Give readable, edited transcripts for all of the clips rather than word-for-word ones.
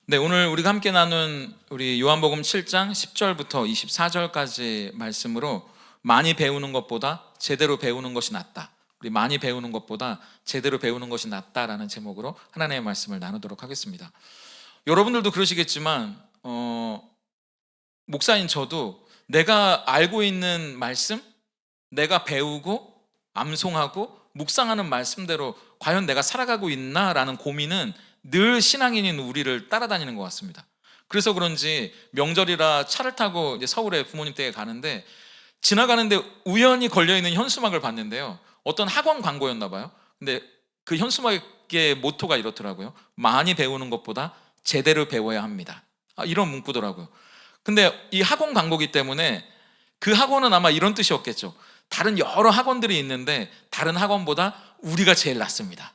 네, 오늘 우리가 함께 나눈 우리 요한복음 7장 10절부터 24절까지 말씀으로 많이 배우는 것보다 제대로 배우는 것이 낫다. 우리 많이 배우는 것보다 제대로 배우는 것이 낫다라는 제목으로 하나님의 말씀을 나누도록 하겠습니다. 여러분들도 그러시겠지만 목사인 저도 내가 알고 있는 말씀, 내가 배우고 암송하고 묵상하는 말씀대로 과연 내가 살아가고 있나라는 고민은 늘 신앙인인 우리를 따라다니는 것 같습니다. 그래서 그런지 명절이라 차를 타고 이제 서울에 부모님 댁에 가는데 지나가는데 우연히 걸려있는 현수막을 봤는데요, 어떤 학원 광고였나 봐요. 근데 그 현수막의 모토가 이렇더라고요. 많이 배우는 것보다 제대로 배워야 합니다. 이런 문구더라고요. 근데 이 학원 광고기 때문에 그 학원은 아마 이런 뜻이었겠죠. 다른 여러 학원들이 있는데 다른 학원보다 우리가 제일 낫습니다.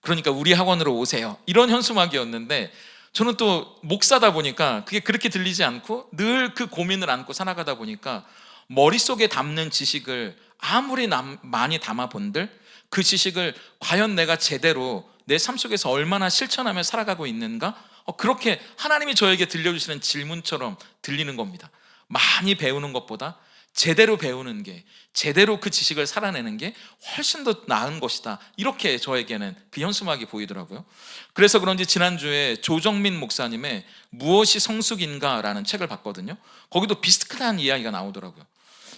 그러니까 우리 학원으로 오세요. 이런 현수막이었는데 저는 또 목사다 보니까 그게 그렇게 들리지 않고 늘 그 고민을 안고 살아가다 보니까 머릿속에 담는 지식을 아무리 많이 담아본들 그 지식을 과연 내가 제대로 내 삶 속에서 얼마나 실천하며 살아가고 있는가? 그렇게 하나님이 저에게 들려주시는 질문처럼 들리는 겁니다. 많이 배우는 것보다 제대로 배우는 게, 제대로 그 지식을 살아내는 게 훨씬 더 나은 것이다. 이렇게 저에게는 그 현수막이 보이더라고요. 그래서 그런지 지난주에 조정민 목사님의 무엇이 성숙인가 라는 책을 봤거든요. 거기도 비슷한 이야기가 나오더라고요.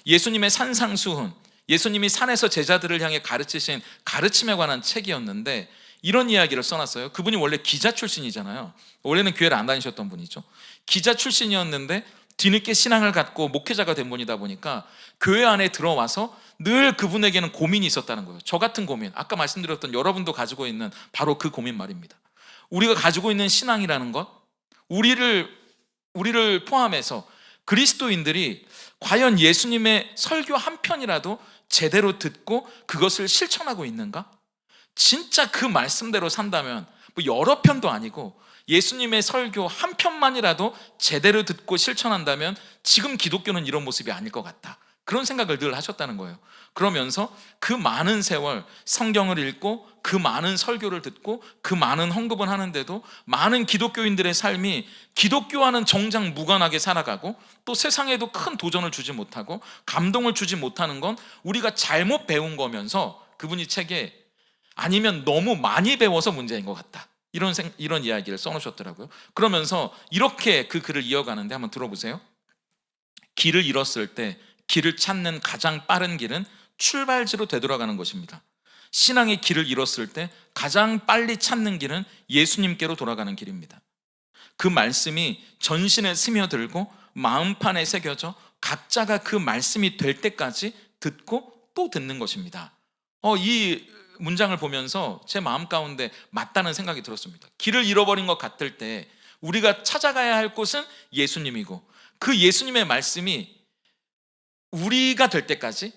예수님의 산상수훈, 예수님이 산에서 제자들을 향해 가르치신 가르침에 관한 책이었는데 이런 이야기를 써놨어요. 그분이 원래 기자 출신이잖아요. 원래는 교회를 안 다니셨던 분이죠. 기자 출신이었는데 뒤늦게 신앙을 갖고 목회자가 된 분이다 보니까 교회 안에 들어와서 늘 그분에게는 고민이 있었다는 거예요. 저 같은 고민, 아까 말씀드렸던 여러분도 가지고 있는 바로 그 고민 말입니다. 우리가 가지고 있는 신앙이라는 것, 우리를 포함해서 그리스도인들이 과연 예수님의 설교 한 편이라도 제대로 듣고 그것을 실천하고 있는가? 진짜 그 말씀대로 산다면 뭐 여러 편도 아니고 예수님의 설교 한 편만이라도 제대로 듣고 실천한다면 지금 기독교는 이런 모습이 아닐 것 같다. 그런 생각을 늘 하셨다는 거예요. 그러면서 그 많은 세월 성경을 읽고 그 많은 설교를 듣고 그 많은 헌금을 하는데도 많은 기독교인들의 삶이 기독교와는 정작 무관하게 살아가고 또 세상에도 큰 도전을 주지 못하고 감동을 주지 못하는 건 우리가 잘못 배운 거면서 그분이 책에 아니면 너무 많이 배워서 문제인 것 같다. 이런 이야기를 써놓으셨더라고요. 그러면서 이렇게 그 글을 이어가는데 한번 들어보세요. 길을 잃었을 때 길을 찾는 가장 빠른 길은 출발지로 되돌아가는 것입니다. 신앙의 길을 잃었을 때 가장 빨리 찾는 길은 예수님께로 돌아가는 길입니다. 그 말씀이 전신에 스며들고 마음판에 새겨져 각자가 그 말씀이 될 때까지 듣고 또 듣는 것입니다. 이 문장을 보면서 제 마음 가운데 맞다는 생각이 들었습니다. 길을 잃어버린 것 같을 때 우리가 찾아가야 할 곳은 예수님이고 그 예수님의 말씀이 우리가 될 때까지,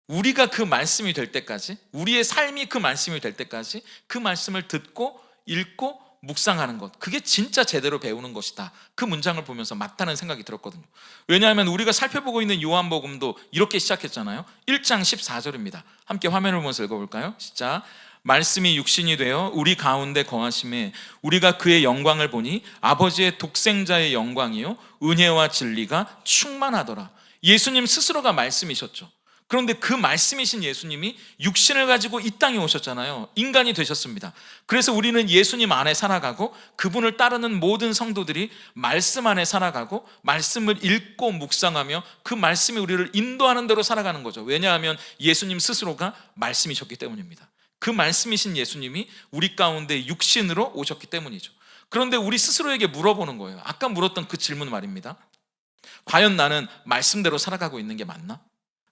우리가 그 말씀이 될 때까지, 우리의 삶이 그 말씀이 될 때까지 그 말씀을 듣고 읽고 묵상하는 것, 그게 진짜 제대로 배우는 것이다. 그 문장을 보면서 맞다는 생각이 들었거든요. 왜냐하면 우리가 살펴보고 있는 요한복음도 이렇게 시작했잖아요. 1장 14절입니다. 함께 화면을 보면서 읽어볼까요? 시작. 말씀이 육신이 되어 우리 가운데 거하심에 우리가 그의 영광을 보니 아버지의 독생자의 영광이요 은혜와 진리가 충만하더라. 예수님 스스로가 말씀이셨죠. 그런데 그 말씀이신 예수님이 육신을 가지고 이 땅에 오셨잖아요. 인간이 되셨습니다. 그래서 우리는 예수님 안에 살아가고 그분을 따르는 모든 성도들이 말씀 안에 살아가고 말씀을 읽고 묵상하며 그 말씀이 우리를 인도하는 대로 살아가는 거죠. 왜냐하면 예수님 스스로가 말씀이셨기 때문입니다. 그 말씀이신 예수님이 우리 가운데 육신으로 오셨기 때문이죠. 그런데 우리 스스로에게 물어보는 거예요. 아까 물었던 그 질문 말입니다. 과연 나는 말씀대로 살아가고 있는 게 맞나?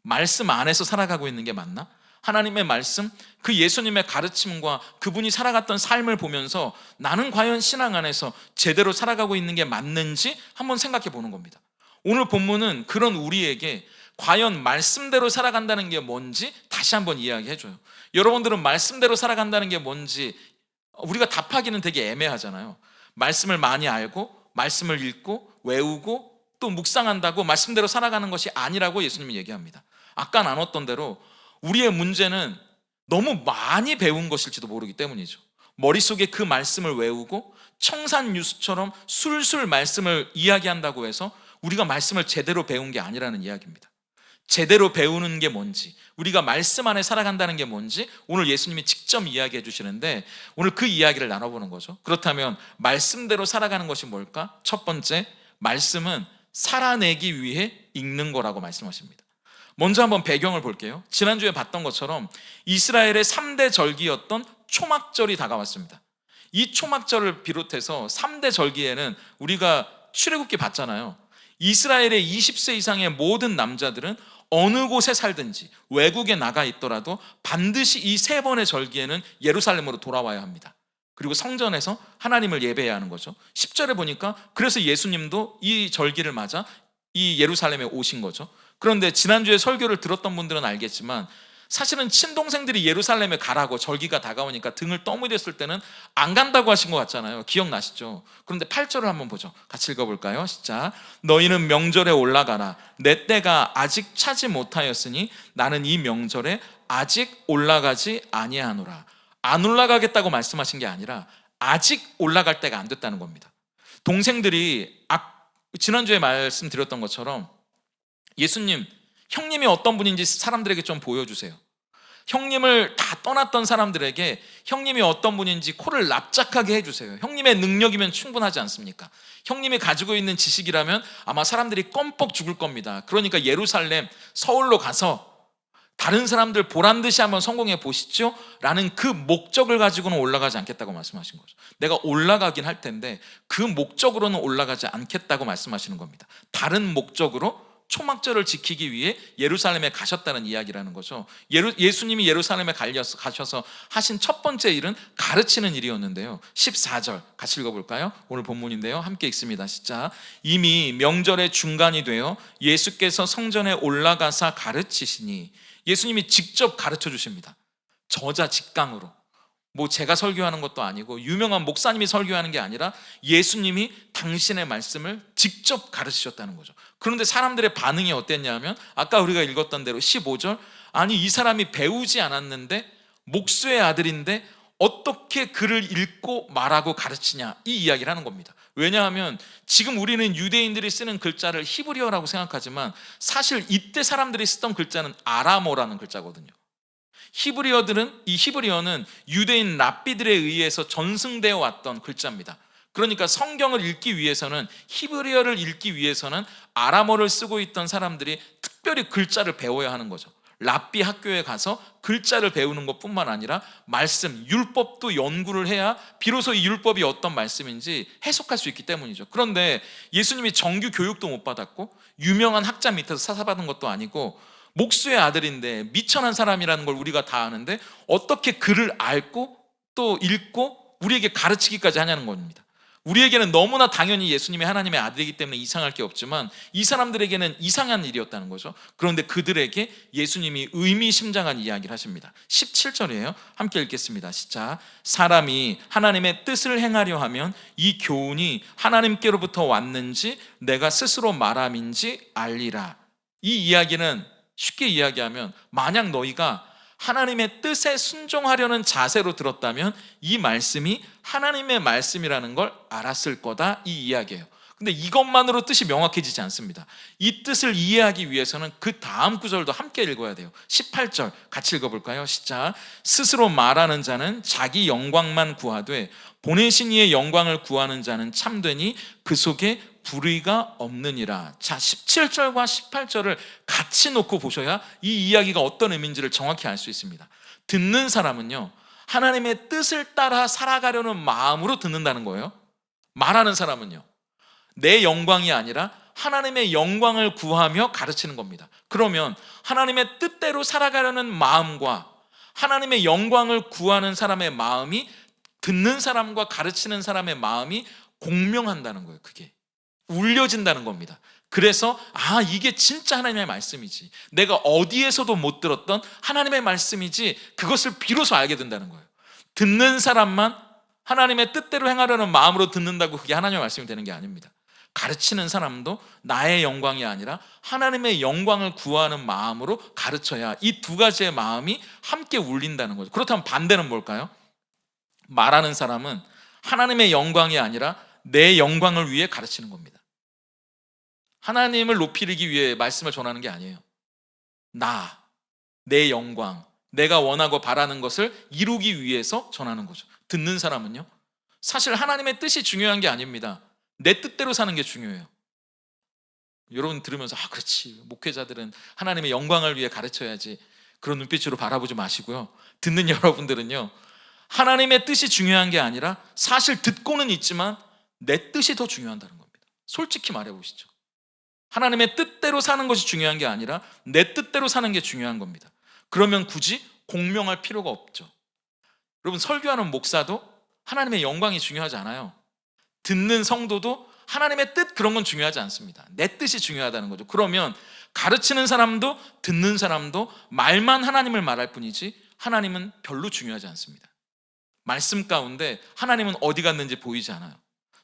말씀 안에서 살아가고 있는 게 맞나? 하나님의 말씀, 그 예수님의 가르침과 그분이 살아갔던 삶을 보면서 나는 과연 신앙 안에서 제대로 살아가고 있는 게 맞는지 한번 생각해 보는 겁니다. 오늘 본문은 그런 우리에게 과연 말씀대로 살아간다는 게 뭔지 다시 한번 이야기해 줘요. 여러분들은 말씀대로 살아간다는 게 뭔지 우리가 답하기는 되게 애매하잖아요. 말씀을 많이 알고 말씀을 읽고 외우고 또 묵상한다고 말씀대로 살아가는 것이 아니라고 예수님이 얘기합니다. 아까 나눴던 대로 우리의 문제는 너무 많이 배운 것일지도 모르기 때문이죠. 머릿속에 그 말씀을 외우고 청산유수처럼 술술 말씀을 이야기한다고 해서 우리가 말씀을 제대로 배운 게 아니라는 이야기입니다. 제대로 배우는 게 뭔지, 우리가 말씀 안에 살아간다는 게 뭔지 오늘 예수님이 직접 이야기해 주시는데 오늘 그 이야기를 나눠보는 거죠. 그렇다면 말씀대로 살아가는 것이 뭘까? 첫 번째, 말씀은 살아내기 위해 읽는 거라고 말씀하십니다. 먼저 한번 배경을 볼게요. 지난주에 봤던 것처럼 이스라엘의 3대 절기였던 초막절이 다가왔습니다. 이 초막절을 비롯해서 3대 절기에는 우리가 출애굽기 봤잖아요. 이스라엘의 20세 이상의 모든 남자들은 어느 곳에 살든지 외국에 나가 있더라도 반드시 이 3번의 절기에는 예루살렘으로 돌아와야 합니다. 그리고 성전에서 하나님을 예배해야 하는 거죠. 10절에 보니까 그래서 예수님도 이 절기를 맞아 이 예루살렘에 오신 거죠. 그런데 지난주에 설교를 들었던 분들은 알겠지만 사실은 친동생들이 예루살렘에 가라고 절기가 다가오니까 등을 떠밀었을 때는 안 간다고 하신 것 같잖아요. 기억나시죠? 그런데 8절을 한번 보죠. 같이 읽어볼까요? 시작. 너희는 명절에 올라가라. 내 때가 아직 차지 못하였으니 나는 이 명절에 아직 올라가지 아니하노라. 안 올라가겠다고 말씀하신 게 아니라 아직 올라갈 때가 안 됐다는 겁니다. 동생들이 지난주에 말씀드렸던 것처럼 예수님, 형님이 어떤 분인지 사람들에게 좀 보여주세요. 형님을 다 떠났던 사람들에게 형님이 어떤 분인지 코를 납작하게 해주세요. 형님의 능력이면 충분하지 않습니까? 형님이 가지고 있는 지식이라면 아마 사람들이 껌뻑 죽을 겁니다. 그러니까 예루살렘, 서울로 가서 다른 사람들 보란듯이 한번 성공해 보시죠 라는 그 목적을 가지고는 올라가지 않겠다고 말씀하신 거죠. 내가 올라가긴 할 텐데 그 목적으로는 올라가지 않겠다고 말씀하시는 겁니다. 다른 목적으로 초막절을 지키기 위해 예루살렘에 가셨다는 이야기라는 거죠. 예수님이 예루살렘에 가셔서 하신 첫 번째 일은 가르치는 일이었는데요. 14절 같이 읽어볼까요? 오늘 본문인데요. 함께 읽습니다. 시작. 이미 명절의 중간이 되어 예수께서 성전에 올라가사 가르치시니, 예수님이 직접 가르쳐 주십니다. 저자직강으로. 뭐 제가 설교하는 것도 아니고 유명한 목사님이 설교하는 게 아니라 예수님이 당신의 말씀을 직접 가르치셨다는 거죠. 그런데 사람들의 반응이 어땠냐면 아까 우리가 읽었던 대로 15절, 아니 이 사람이 배우지 않았는데 목수의 아들인데 어떻게 글을 읽고 말하고 가르치냐, 이 이야기를 하는 겁니다. 왜냐하면 지금 우리는 유대인들이 쓰는 글자를 히브리어라고 생각하지만 사실 이때 사람들이 쓰던 글자는 아람어라는 글자거든요. 이 히브리어는 유대인 랍비들에 의해서 전승되어 왔던 글자입니다. 그러니까 성경을 읽기 위해서는, 히브리어를 읽기 위해서는 아람어를 쓰고 있던 사람들이 특별히 글자를 배워야 하는 거죠. 랍비 학교에 가서 글자를 배우는 것뿐만 아니라 말씀, 율법도 연구를 해야 비로소 이 율법이 어떤 말씀인지 해석할 수 있기 때문이죠. 그런데 예수님이 정규 교육도 못 받았고 유명한 학자 밑에서 사사받은 것도 아니고 목수의 아들인데 미천한 사람이라는 걸 우리가 다 아는데 어떻게 글을 알고 또 읽고 우리에게 가르치기까지 하냐는 겁니다. 우리에게는 너무나 당연히 예수님이 하나님의 아들이기 때문에 이상할 게 없지만 이 사람들에게는 이상한 일이었다는 거죠. 그런데 그들에게 예수님이 의미심장한 이야기를 하십니다. 17절이에요. 함께 읽겠습니다. 시작. 사람이 하나님의 뜻을 행하려 하면 이 교훈이 하나님께로부터 왔는지 내가 스스로 말함인지 알리라. 이 이야기는 쉽게 이야기하면 만약 너희가 하나님의 뜻에 순종하려는 자세로 들었다면 이 말씀이 하나님의 말씀이라는 걸 알았을 거다, 이 이야기예요. 근데 이것만으로 뜻이 명확해지지 않습니다. 이 뜻을 이해하기 위해서는 그 다음 구절도 함께 읽어야 돼요. 18절 같이 읽어볼까요? 시작. 스스로 말하는 자는 자기 영광만 구하되 보내신 이의 영광을 구하는 자는 참되니 그 속에 불의가 없느니라. 자, 17절과 18절을 같이 놓고 보셔야 이 이야기가 어떤 의미인지를 정확히 알 수 있습니다. 듣는 사람은요, 하나님의 뜻을 따라 살아가려는 마음으로 듣는다는 거예요. 말하는 사람은요, 내 영광이 아니라 하나님의 영광을 구하며 가르치는 겁니다. 그러면 하나님의 뜻대로 살아가려는 마음과 하나님의 영광을 구하는 사람의 마음이, 듣는 사람과 가르치는 사람의 마음이 공명한다는 거예요. 그게 울려진다는 겁니다. 그래서 이게 진짜 하나님의 말씀이지, 내가 어디에서도 못 들었던 하나님의 말씀이지, 그것을 비로소 알게 된다는 거예요. 듣는 사람만 하나님의 뜻대로 행하려는 마음으로 듣는다고 그게 하나님의 말씀이 되는 게 아닙니다. 가르치는 사람도 나의 영광이 아니라 하나님의 영광을 구하는 마음으로 가르쳐야 이 두 가지의 마음이 함께 울린다는 거죠. 그렇다면 반대는 뭘까요? 말하는 사람은 하나님의 영광이 아니라 내 영광을 위해 가르치는 겁니다. 하나님을 높이기 위해 말씀을 전하는 게 아니에요. 내 영광, 내가 원하고 바라는 것을 이루기 위해서 전하는 거죠. 듣는 사람은요, 사실 하나님의 뜻이 중요한 게 아닙니다. 내 뜻대로 사는 게 중요해요. 여러분 들으면서 그렇지, 목회자들은 하나님의 영광을 위해 가르쳐야지, 그런 눈빛으로 바라보지 마시고요. 듣는 여러분들은요, 하나님의 뜻이 중요한 게 아니라 사실 듣고는 있지만 내 뜻이 더 중요하다는 겁니다. 솔직히 말해보시죠. 하나님의 뜻대로 사는 것이 중요한 게 아니라 내 뜻대로 사는 게 중요한 겁니다. 그러면 굳이 공명할 필요가 없죠. 여러분, 설교하는 목사도 하나님의 영광이 중요하지 않아요. 듣는 성도도 하나님의 뜻, 그런 건 중요하지 않습니다. 내 뜻이 중요하다는 거죠. 그러면 가르치는 사람도 듣는 사람도 말만 하나님을 말할 뿐이지 하나님은 별로 중요하지 않습니다. 말씀 가운데 하나님은 어디 갔는지 보이지 않아요.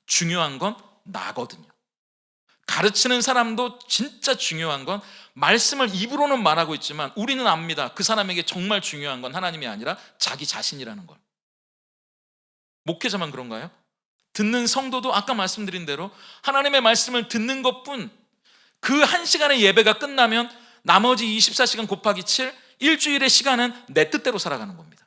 중요한 건 나거든요. 가르치는 사람도 진짜 중요한 건 말씀을 입으로는 말하고 있지만 우리는 압니다. 그 사람에게 정말 중요한 건 하나님이 아니라 자기 자신이라는 걸. 목회자만 그런가요? 듣는 성도도 아까 말씀드린 대로 하나님의 말씀을 듣는 것뿐, 그 한 시간의 예배가 끝나면 나머지 24시간 곱하기 7, 일주일의 시간은 내 뜻대로 살아가는 겁니다.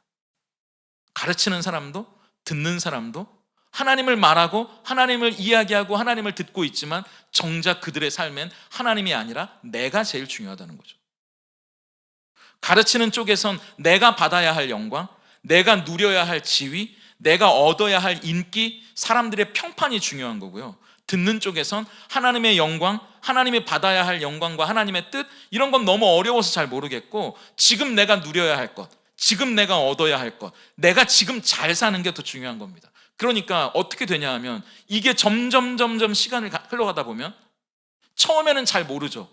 가르치는 사람도 듣는 사람도 하나님을 말하고 하나님을 이야기하고 하나님을 듣고 있지만 정작 그들의 삶엔 하나님이 아니라 내가 제일 중요하다는 거죠. 가르치는 쪽에선 내가 받아야 할 영광, 내가 누려야 할 지위, 내가 얻어야 할 인기, 사람들의 평판이 중요한 거고요. 듣는 쪽에선 하나님의 영광, 하나님이 받아야 할 영광과 하나님의 뜻, 이런 건 너무 어려워서 잘 모르겠고 지금 내가 누려야 할 것, 지금 내가 얻어야 할 것, 내가 지금 잘 사는 게 더 중요한 겁니다. 그러니까 어떻게 되냐 하면 이게 점점 시간을 흘러가다 보면 처음에는 잘 모르죠,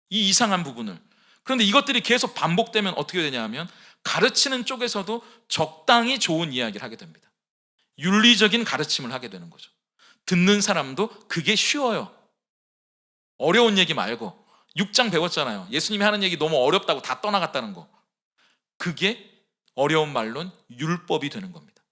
이 이상한 부분을. 그런데 이것들이 계속 반복되면 어떻게 되냐 하면 가르치는 쪽에서도 적당히 좋은 이야기를 하게 됩니다. 윤리적인 가르침을 하게 되는 거죠. 듣는 사람도 그게 쉬워요. 어려운 얘기 말고, 6장 배웠잖아요. 예수님이 하는 얘기 너무 어렵다고 다 떠나갔다는 거. 그게 어려운 말로는 율법이 되는 겁니다.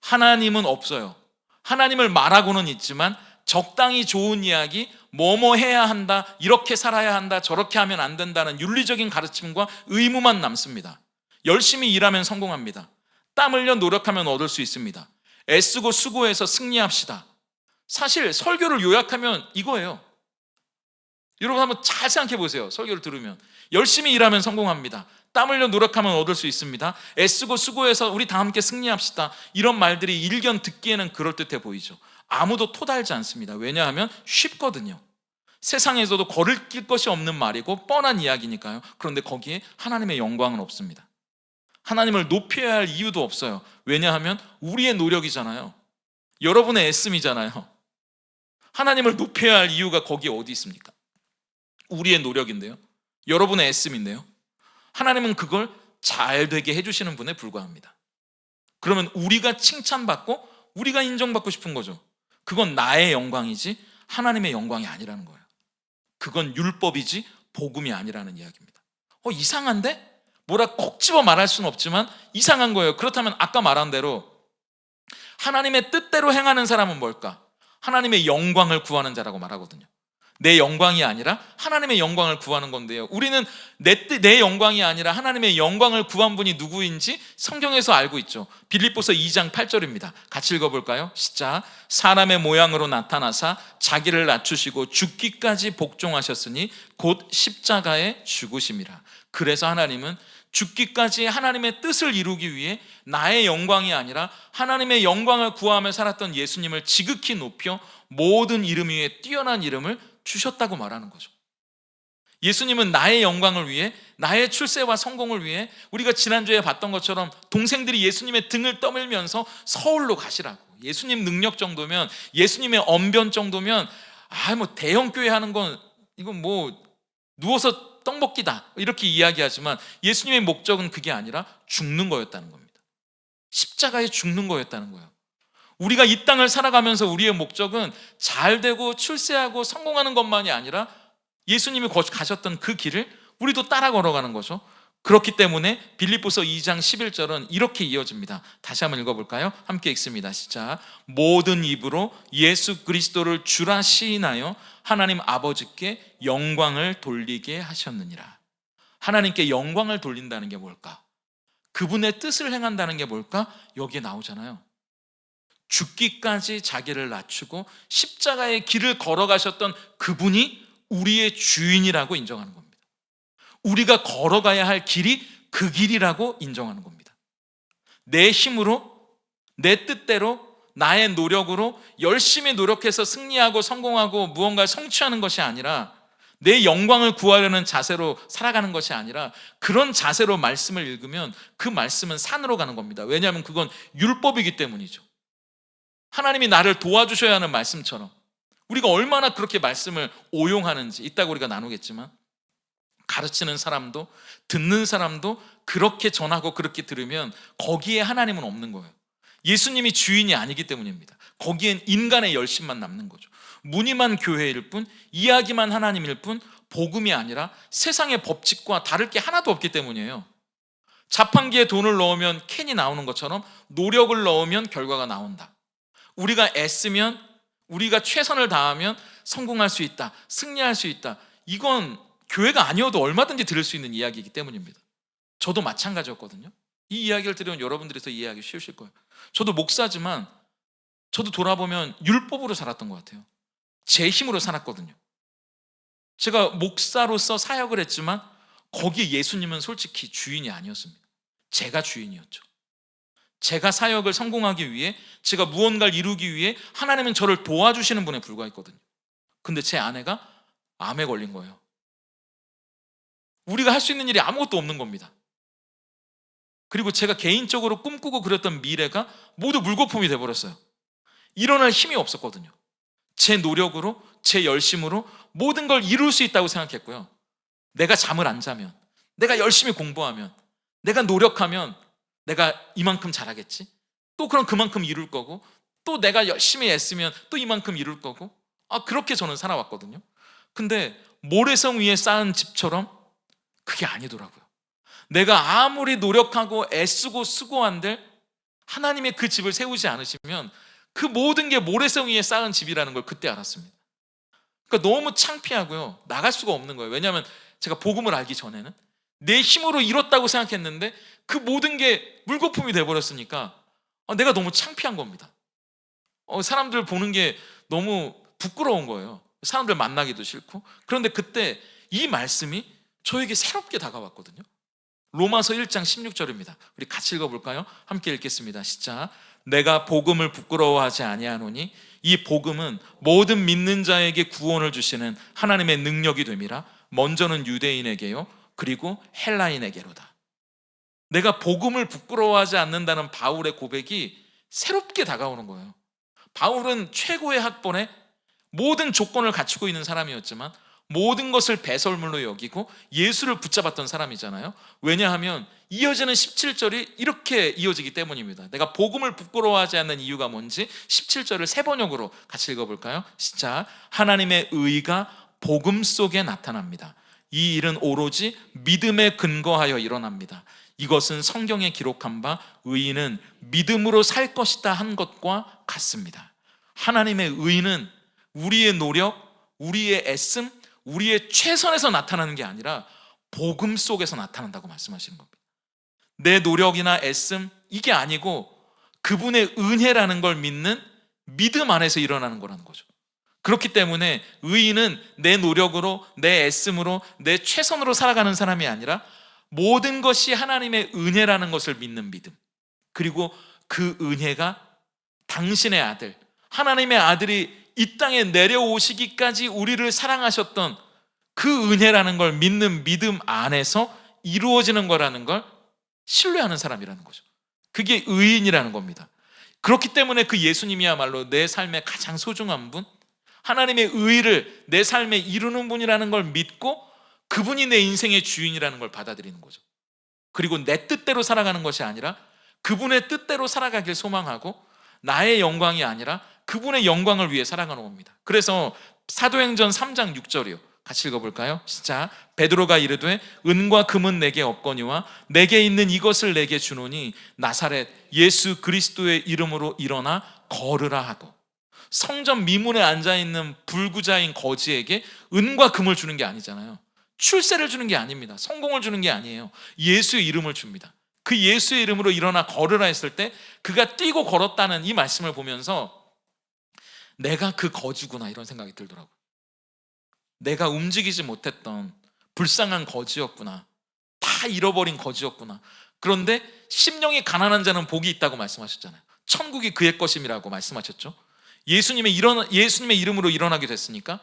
하나님은 없어요. 하나님을 말하고는 있지만 적당히 좋은 이야기, 뭐뭐 해야 한다, 이렇게 살아야 한다, 저렇게 하면 안 된다는 윤리적인 가르침과 의무만 남습니다. 열심히 일하면 성공합니다. 땀 흘려 노력하면 얻을 수 있습니다. 애쓰고 수고해서 승리합시다. 사실 설교를 요약하면 이거예요. 여러분 한번 잘 생각해 보세요. 설교를 들으면 열심히 일하면 성공합니다. 땀 흘려 노력하면 얻을 수 있습니다. 애쓰고 수고해서 우리 다 함께 승리합시다. 이런 말들이 일견 듣기에는 그럴듯해 보이죠. 아무도 토달지 않습니다. 왜냐하면 쉽거든요. 세상에서도 거리낄 것이 없는 말이고 뻔한 이야기니까요. 그런데 거기에 하나님의 영광은 없습니다. 하나님을 높여야 할 이유도 없어요. 왜냐하면 우리의 노력이잖아요. 여러분의 애씀이잖아요. 하나님을 높여야 할 이유가 거기에 어디 있습니까? 우리의 노력인데요, 여러분의 애씀인데요. 하나님은 그걸 잘 되게 해주시는 분에 불과합니다. 그러면 우리가 칭찬받고 우리가 인정받고 싶은 거죠. 그건 나의 영광이지 하나님의 영광이 아니라는 거예요. 그건 율법이지 복음이 아니라는 이야기입니다. 이상한데? 뭐라 콕 집어 말할 수는 없지만 이상한 거예요. 그렇다면 아까 말한 대로 하나님의 뜻대로 행하는 사람은 뭘까? 하나님의 영광을 구하는 자라고 말하거든요. 내 영광이 아니라 하나님의 영광을 구하는 건데요, 우리는 내 영광이 아니라 하나님의 영광을 구한 분이 누구인지 성경에서 알고 있죠. 빌립보서 2장 8절입니다. 같이 읽어볼까요? 시작. 사람의 모양으로 나타나사 자기를 낮추시고 죽기까지 복종하셨으니 곧 십자가에 죽으심이라. 그래서 하나님은 죽기까지 하나님의 뜻을 이루기 위해 나의 영광이 아니라 하나님의 영광을 구하며 살았던 예수님을 지극히 높여 모든 이름 위에 뛰어난 이름을 주셨다고 말하는 거죠. 예수님은 나의 영광을 위해, 나의 출세와 성공을 위해, 우리가 지난주에 봤던 것처럼 동생들이 예수님의 등을 떠밀면서 서울로 가시라고, 예수님 능력 정도면, 예수님의 언변 정도면 뭐 대형 교회 하는 건 이건 뭐 누워서 떡먹기다 이렇게 이야기하지만 예수님의 목적은 그게 아니라 죽는 거였다는 겁니다. 십자가에 죽는 거였다는 거예요. 우리가 이 땅을 살아가면서 우리의 목적은 잘 되고 출세하고 성공하는 것만이 아니라 예수님이 가셨던 그 길을 우리도 따라 걸어가는 거죠. 그렇기 때문에 빌립보서 2장 11절은 이렇게 이어집니다. 다시 한번 읽어볼까요? 함께 읽습니다. 시작. 모든 입으로 예수 그리스도를 주라 시인하여 하나님 아버지께 영광을 돌리게 하셨느니라. 하나님께 영광을 돌린다는 게 뭘까? 그분의 뜻을 행한다는 게 뭘까? 여기에 나오잖아요. 죽기까지 자기를 낮추고 십자가의 길을 걸어가셨던 그분이 우리의 주인이라고 인정하는 겁니다. 우리가 걸어가야 할 길이 그 길이라고 인정하는 겁니다. 내 힘으로, 내 뜻대로, 나의 노력으로 열심히 노력해서 승리하고 성공하고 무언가를 성취하는 것이 아니라, 내 영광을 구하려는 자세로 살아가는 것이 아니라, 그런 자세로 말씀을 읽으면 그 말씀은 산으로 가는 겁니다. 왜냐하면 그건 율법이기 때문이죠. 하나님이 나를 도와주셔야 하는 말씀처럼 우리가 얼마나 그렇게 말씀을 오용하는지 이따가 우리가 나누겠지만, 가르치는 사람도 듣는 사람도 그렇게 전하고 그렇게 들으면 거기에 하나님은 없는 거예요. 예수님이 주인이 아니기 때문입니다. 거기엔 인간의 열심만 남는 거죠. 무늬만 교회일 뿐, 이야기만 하나님일 뿐, 복음이 아니라 세상의 법칙과 다를 게 하나도 없기 때문이에요. 자판기에 돈을 넣으면 캔이 나오는 것처럼 노력을 넣으면 결과가 나온다. 우리가 애쓰면, 우리가 최선을 다하면 성공할 수 있다, 승리할 수 있다. 이건 교회가 아니어도 얼마든지 들을 수 있는 이야기이기 때문입니다. 저도 마찬가지였거든요. 이 이야기를 들으면 여러분들이 더 이해하기 쉬우실 거예요. 저도 목사지만 저도 돌아보면 율법으로 살았던 것 같아요. 제 힘으로 살았거든요. 제가 목사로서 사역을 했지만 거기에 예수님은 솔직히 주인이 아니었습니다. 제가 주인이었죠. 제가 사역을 성공하기 위해, 제가 무언가를 이루기 위해 하나님은 저를 도와주시는 분에 불과했거든요. 근데 제 아내가 암에 걸린 거예요. 우리가 할 수 있는 일이 아무것도 없는 겁니다. 그리고 제가 개인적으로 꿈꾸고 그렸던 미래가 모두 물거품이 돼버렸어요. 일어날 힘이 없었거든요. 제 노력으로, 제 열심으로 모든 걸 이룰 수 있다고 생각했고요. 내가 잠을 안 자면, 내가 열심히 공부하면, 내가 노력하면 내가 이만큼 잘하겠지, 또 그럼 그만큼 이룰 거고, 또 내가 열심히 애쓰면 또 이만큼 이룰 거고, 그렇게 저는 살아왔거든요. 근데 모래성 위에 쌓은 집처럼 그게 아니더라고요. 내가 아무리 노력하고 애쓰고 수고한들 하나님의 그 집을 세우지 않으시면 그 모든 게 모래성 위에 쌓은 집이라는 걸 그때 알았습니다. 그러니까 너무 창피하고요, 나갈 수가 없는 거예요. 왜냐하면 제가 복음을 알기 전에는 내 힘으로 이뤘다고 생각했는데 그 모든 게 물거품이 돼버렸으니까 내가 너무 창피한 겁니다. 사람들 보는 게 너무 부끄러운 거예요. 사람들 만나기도 싫고. 그런데 그때 이 말씀이 저에게 새롭게 다가왔거든요. 로마서 1장 16절입니다. 우리 같이 읽어볼까요? 함께 읽겠습니다. 시작. 내가 복음을 부끄러워하지 아니하노니 이 복음은 모든 믿는 자에게 구원을 주시는 하나님의 능력이 됨이라. 먼저는 유대인에게요, 그리고 헬라인에게로다. 내가 복음을 부끄러워하지 않는다는 바울의 고백이 새롭게 다가오는 거예요. 바울은 최고의 학번에 모든 조건을 갖추고 있는 사람이었지만 모든 것을 배설물로 여기고 예수를 붙잡았던 사람이잖아요. 왜냐하면 이어지는 17절이 이렇게 이어지기 때문입니다. 내가 복음을 부끄러워하지 않는 이유가 뭔지 17절을 세 번역으로 같이 읽어볼까요? 시작. 하나님의 의가 복음 속에 나타납니다. 이 일은 오로지 믿음에 근거하여 일어납니다. 이것은 성경에 기록한 바 의인은 믿음으로 살 것이다 한 것과 같습니다. 하나님의 의는 우리의 노력, 우리의 애씀, 우리의 최선에서 나타나는 게 아니라 복음 속에서 나타난다고 말씀하시는 겁니다. 내 노력이나 애씀, 이게 아니고 그분의 은혜라는 걸 믿는 믿음 안에서 일어나는 거라는 거죠. 그렇기 때문에 의인은 내 노력으로, 내 애씀으로, 내 최선으로 살아가는 사람이 아니라 모든 것이 하나님의 은혜라는 것을 믿는 믿음, 그리고 그 은혜가 당신의 아들, 하나님의 아들이 이 땅에 내려오시기까지 우리를 사랑하셨던 그 은혜라는 걸 믿는 믿음 안에서 이루어지는 거라는 걸 신뢰하는 사람이라는 거죠. 그게 의인이라는 겁니다. 그렇기 때문에 그 예수님이야말로 내 삶의 가장 소중한 분, 하나님의 의를 내 삶에 이루는 분이라는 걸 믿고 그분이 내 인생의 주인이라는 걸 받아들이는 거죠. 그리고 내 뜻대로 살아가는 것이 아니라 그분의 뜻대로 살아가길 소망하고 나의 영광이 아니라 그분의 영광을 위해 살아가는 겁니다. 그래서 사도행전 3장 6절이요. 같이 읽어볼까요? 시작. 베드로가 이르되 은과 금은 내게 없거니와 내게 있는 이것을 내게 주노니 나사렛 예수 그리스도의 이름으로 일어나 걸으라 하고. 성전 미문에 앉아있는 불구자인 거지에게 은과 금을 주는 게 아니잖아요. 출세를 주는 게 아닙니다. 성공을 주는 게 아니에요. 예수의 이름을 줍니다. 그 예수의 이름으로 일어나 걸으라 했을 때 그가 뛰고 걸었다는 이 말씀을 보면서 내가 그 거지구나 이런 생각이 들더라고요. 내가 움직이지 못했던 불쌍한 거지였구나. 다 잃어버린 거지였구나. 그런데 심령이 가난한 자는 복이 있다고 말씀하셨잖아요. 천국이 그의 것임이라고 말씀하셨죠. 예수님의 이름으로 일어나게 됐으니까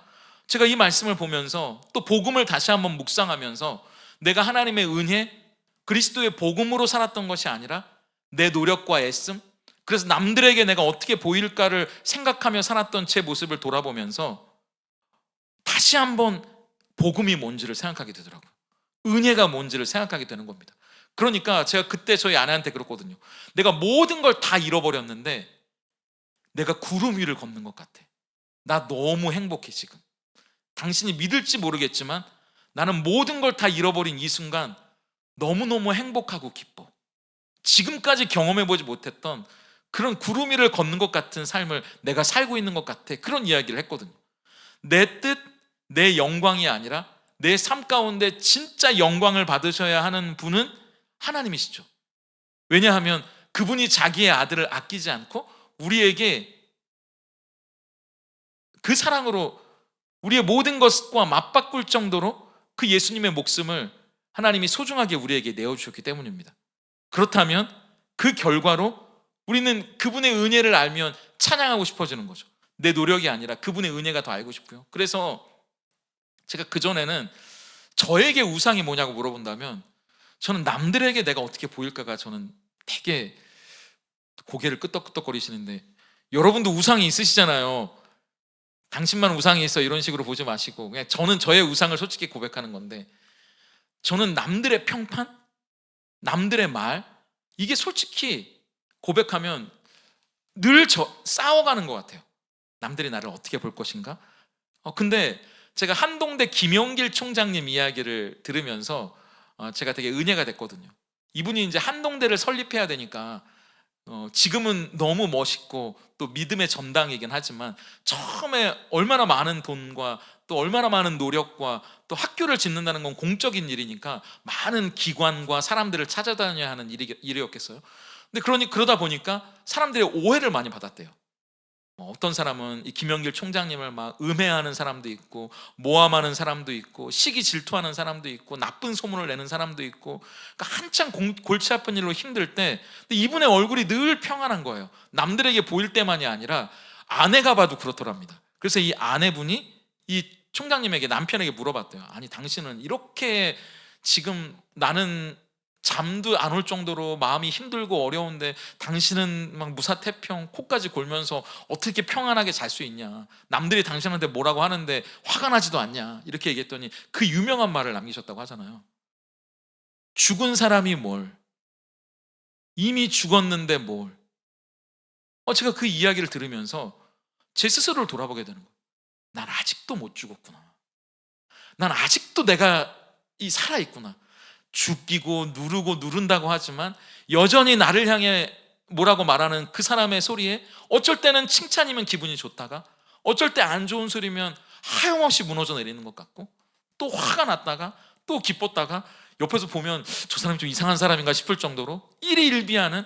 제가 이 말씀을 보면서 또 복음을 다시 한번 묵상하면서 내가 하나님의 은혜, 그리스도의 복음으로 살았던 것이 아니라 내 노력과 애씀, 그래서 남들에게 내가 어떻게 보일까를 생각하며 살았던 제 모습을 돌아보면서 다시 한번 복음이 뭔지를 생각하게 되더라고요. 은혜가 뭔지를 생각하게 되는 겁니다. 그러니까 제가 그때 저희 아내한테 그랬거든요. 내가 모든 걸 다 잃어버렸는데 내가 구름 위를 걷는 것 같아. 나 너무 행복해 지금. 당신이 믿을지 모르겠지만 나는 모든 걸 다 잃어버린 이 순간 너무너무 행복하고 기뻐. 지금까지 경험해보지 못했던 그런 구름 위를 걷는 것 같은 삶을 내가 살고 있는 것 같아. 그런 이야기를 했거든요. 내 뜻, 내 영광이 아니라 내 삶 가운데 진짜 영광을 받으셔야 하는 분은 하나님이시죠. 왜냐하면 그분이 자기의 아들을 아끼지 않고 우리에게 그 사랑으로 우리의 모든 것과 맞바꿀 정도로 그 예수님의 목숨을 하나님이 소중하게 우리에게 내어주셨기 때문입니다. 그렇다면 그 결과로 우리는 그분의 은혜를 알면 찬양하고 싶어지는 거죠. 내 노력이 아니라 그분의 은혜가 더 알고 싶고요. 그래서 제가 그전에는 저에게 우상이 뭐냐고 물어본다면 저는 남들에게 내가 어떻게 보일까가 저는 되게 고개를 끄덕끄덕거리시는데, 여러분도 우상이 있으시잖아요. 당신만 우상이 있어 이런 식으로 보지 마시고 그냥 저는 저의 우상을 솔직히 고백하는 건데, 저는 남들의 평판, 남들의 말, 이게 솔직히 고백하면 늘 싸워가는 것 같아요. 남들이 나를 어떻게 볼 것인가? 근데 제가 한동대 김용길 총장님 이야기를 들으면서 제가 되게 은혜가 됐거든요. 이분이 이제 한동대를 설립해야 되니까 지금은 너무 멋있고 또 믿음의 전당이긴 하지만 처음에 얼마나 많은 돈과 또 얼마나 많은 노력과 또 학교를 짓는다는 건 공적인 일이니까 많은 기관과 사람들을 찾아다녀야 하는 일이었겠어요. 근데 그러다 보니까 사람들의 오해를 많이 받았대요. 어떤 사람은 이 김영길 총장님을 막 음해하는 사람도 있고, 모함하는 사람도 있고, 시기 질투하는 사람도 있고, 나쁜 소문을 내는 사람도 있고, 그러니까 한창 골치 아픈 일로 힘들 때 이분의 얼굴이 늘 평안한 거예요. 남들에게 보일 때만이 아니라 아내가 봐도 그렇더랍니다. 그래서 이 아내분이 이 총장님에게, 남편에게 물어봤대요. 아니 당신은 이렇게 지금 나는 잠도 안 올 정도로 마음이 힘들고 어려운데 당신은 막 무사태평 코까지 골면서 어떻게 평안하게 잘 수 있냐, 남들이 당신한테 뭐라고 하는데 화가 나지도 않냐, 이렇게 얘기했더니 그 유명한 말을 남기셨다고 하잖아요. 죽은 사람이 뭘, 이미 죽었는데 뭘. 제가 그 이야기를 들으면서 제 스스로를 돌아보게 되는 거예요. 난 아직도 못 죽었구나. 난 아직도 내가 살아있구나. 죽이고 누르고 누른다고 하지만 여전히 나를 향해 뭐라고 말하는 그 사람의 소리에 어쩔 때는 칭찬이면 기분이 좋다가 어쩔 때 안 좋은 소리면 하염없이 무너져 내리는 것 같고, 또 화가 났다가 또 기뻤다가 옆에서 보면 저 사람이 좀 이상한 사람인가 싶을 정도로 일희일비하는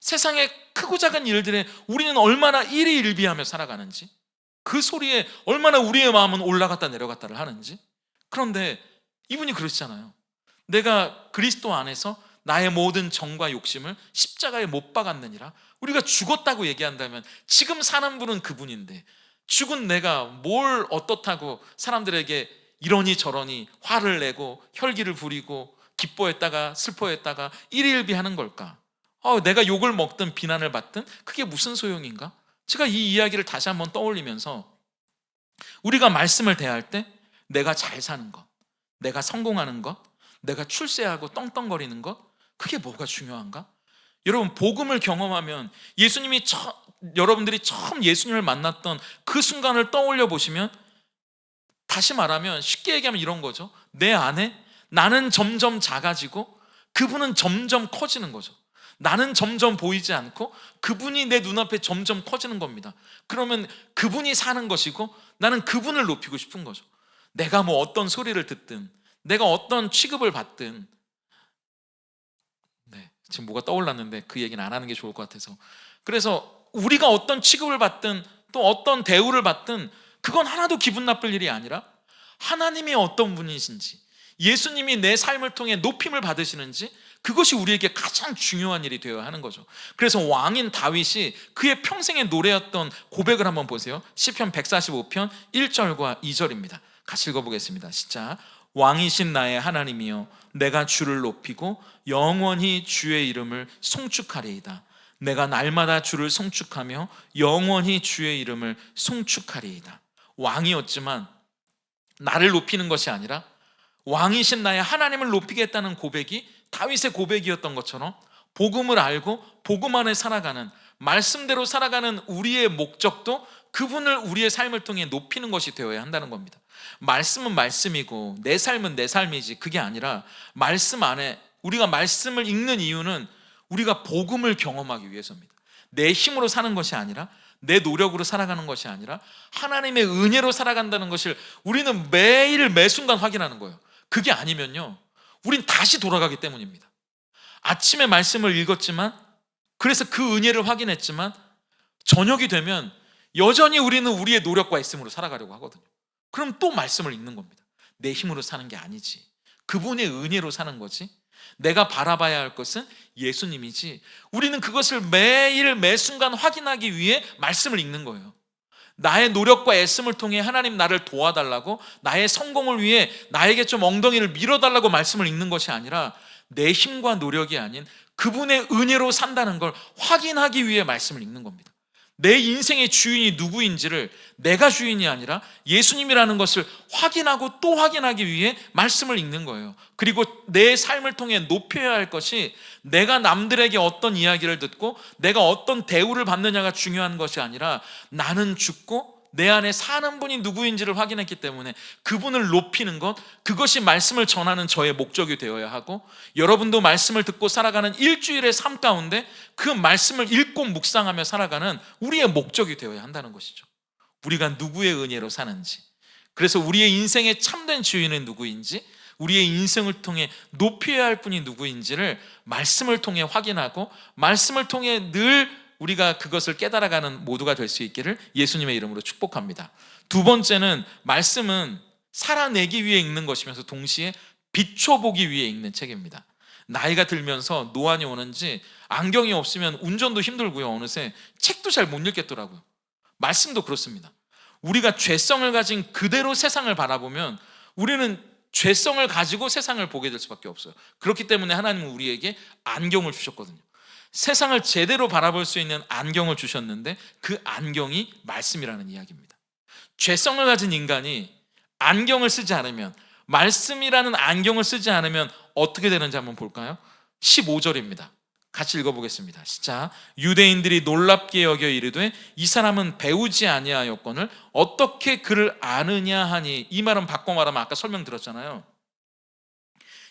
세상의 크고 작은 일들에 우리는 얼마나 일희일비하며 살아가는지, 그 소리에 얼마나 우리의 마음은 올라갔다 내려갔다를 하는지. 그런데 이분이 그러시잖아요. 내가 그리스도 안에서 나의 모든 정과 욕심을 십자가에 못 박았느니라. 우리가 죽었다고 얘기한다면 지금 사는 분은 그분인데, 죽은 내가 뭘 어떻다고 사람들에게 이러니 저러니 화를 내고 혈기를 부리고 기뻐했다가 슬퍼했다가 일희일비하는 걸까? 내가 욕을 먹든 비난을 받든 그게 무슨 소용인가? 제가 이 이야기를 다시 한번 떠올리면서 우리가 말씀을 대할 때 내가 잘 사는 것, 내가 성공하는 것, 내가 출세하고 떵떵거리는 것, 그게 뭐가 중요한가? 여러분, 복음을 경험하면 여러분들이 처음 예수님을 만났던 그 순간을 떠올려 보시면 다시 말하면 쉽게 얘기하면 이런 거죠. 내 안에 나는 점점 작아지고 그분은 점점 커지는 거죠. 나는 점점 보이지 않고 그분이 내 눈앞에 점점 커지는 겁니다. 그러면 그분이 사는 것이고 나는 그분을 높이고 싶은 거죠. 내가 뭐 어떤 소리를 듣든 내가 어떤 취급을 받든, 지금 뭐가 떠올랐는데 그 얘기는 안 하는 게 좋을 것 같아서, 그래서 우리가 어떤 취급을 받든 또 어떤 대우를 받든 그건 하나도 기분 나쁠 일이 아니라 하나님이 어떤 분이신지, 예수님이 내 삶을 통해 높임을 받으시는지, 그것이 우리에게 가장 중요한 일이 되어야 하는 거죠. 그래서 왕인 다윗이 그의 평생의 노래였던 고백을 한번 보세요. 시편 145편 1절과 2절입니다. 같이 읽어보겠습니다. 시작. 왕이신 나의 하나님이여, 내가 주를 높이고 영원히 주의 이름을 송축하리이다. 내가 날마다 주를 송축하며 영원히 주의 이름을 송축하리이다. 왕이었지만 나를 높이는 것이 아니라 왕이신 나의 하나님을 높이겠다는 고백이 다윗의 고백이었던 것처럼, 복음을 알고 복음 안에 살아가는, 말씀대로 살아가는 우리의 목적도 그분을 우리의 삶을 통해 높이는 것이 되어야 한다는 겁니다. 말씀은 말씀이고 내 삶은 내 삶이지, 그게 아니라 말씀 안에, 우리가 말씀을 읽는 이유는 우리가 복음을 경험하기 위해서입니다. 내 힘으로 사는 것이 아니라, 내 노력으로 살아가는 것이 아니라 하나님의 은혜로 살아간다는 것을 우리는 매일 매순간 확인하는 거예요. 그게 아니면요, 우린 다시 돌아가기 때문입니다. 아침에 말씀을 읽었지만, 그래서 그 은혜를 확인했지만 저녁이 되면 여전히 우리는 우리의 노력과 애씀으로 살아가려고 하거든요. 그럼 또 말씀을 읽는 겁니다. 내 힘으로 사는 게 아니지, 그분의 은혜로 사는 거지. 내가 바라봐야 할 것은 예수님이지. 우리는 그것을 매일 매순간 확인하기 위해 말씀을 읽는 거예요. 나의 노력과 애씀을 통해 하나님 나를 도와달라고, 나의 성공을 위해 나에게 좀 엉덩이를 밀어달라고 말씀을 읽는 것이 아니라, 내 힘과 노력이 아닌 그분의 은혜로 산다는 걸 확인하기 위해 말씀을 읽는 겁니다. 내 인생의 주인이 누구인지를 내가 주인이 아니라 예수님이라는 것을 확인하고 또 확인하기 위해 말씀을 읽는 거예요. 그리고 내 삶을 통해 높여야 할 것이 내가 남들에게 어떤 이야기를 듣고 내가 어떤 대우를 받느냐가 중요한 것이 아니라, 나는 죽고 내 안에 사는 분이 누구인지를 확인했기 때문에 그분을 높이는 것, 그것이 말씀을 전하는 저의 목적이 되어야 하고, 여러분도 말씀을 듣고 살아가는 일주일의 삶 가운데 그 말씀을 읽고 묵상하며 살아가는 우리의 목적이 되어야 한다는 것이죠. 우리가 누구의 은혜로 사는지, 그래서 우리의 인생의 참된 주인은 누구인지, 우리의 인생을 통해 높여야 할 분이 누구인지를 말씀을 통해 확인하고, 말씀을 통해 늘 우리가 그것을 깨달아가는 모두가 될 수 있기를 예수님의 이름으로 축복합니다. 두 번째는, 말씀은 살아내기 위해 읽는 것이면서 동시에 비춰보기 위해 읽는 책입니다. 나이가 들면서 노안이 오는지 안경이 없으면 운전도 힘들고요, 어느새 책도 잘 못 읽겠더라고요. 말씀도 그렇습니다. 우리가 죄성을 가진 그대로 세상을 바라보면 우리는 죄성을 가지고 세상을 보게 될 수밖에 없어요. 그렇기 때문에 하나님은 우리에게 안경을 주셨거든요. 세상을 제대로 바라볼 수 있는 안경을 주셨는데, 그 안경이 말씀이라는 이야기입니다. 죄성을 가진 인간이 안경을 쓰지 않으면, 말씀이라는 안경을 쓰지 않으면 어떻게 되는지 한번 볼까요? 15절입니다. 같이 읽어보겠습니다. 시작. 유대인들이 놀랍게 여겨 이르되 이 사람은 배우지 아니하였거늘 어떻게 그를 아느냐 하니. 이 말은 바꿔 말하면 아까 설명드렸잖아요.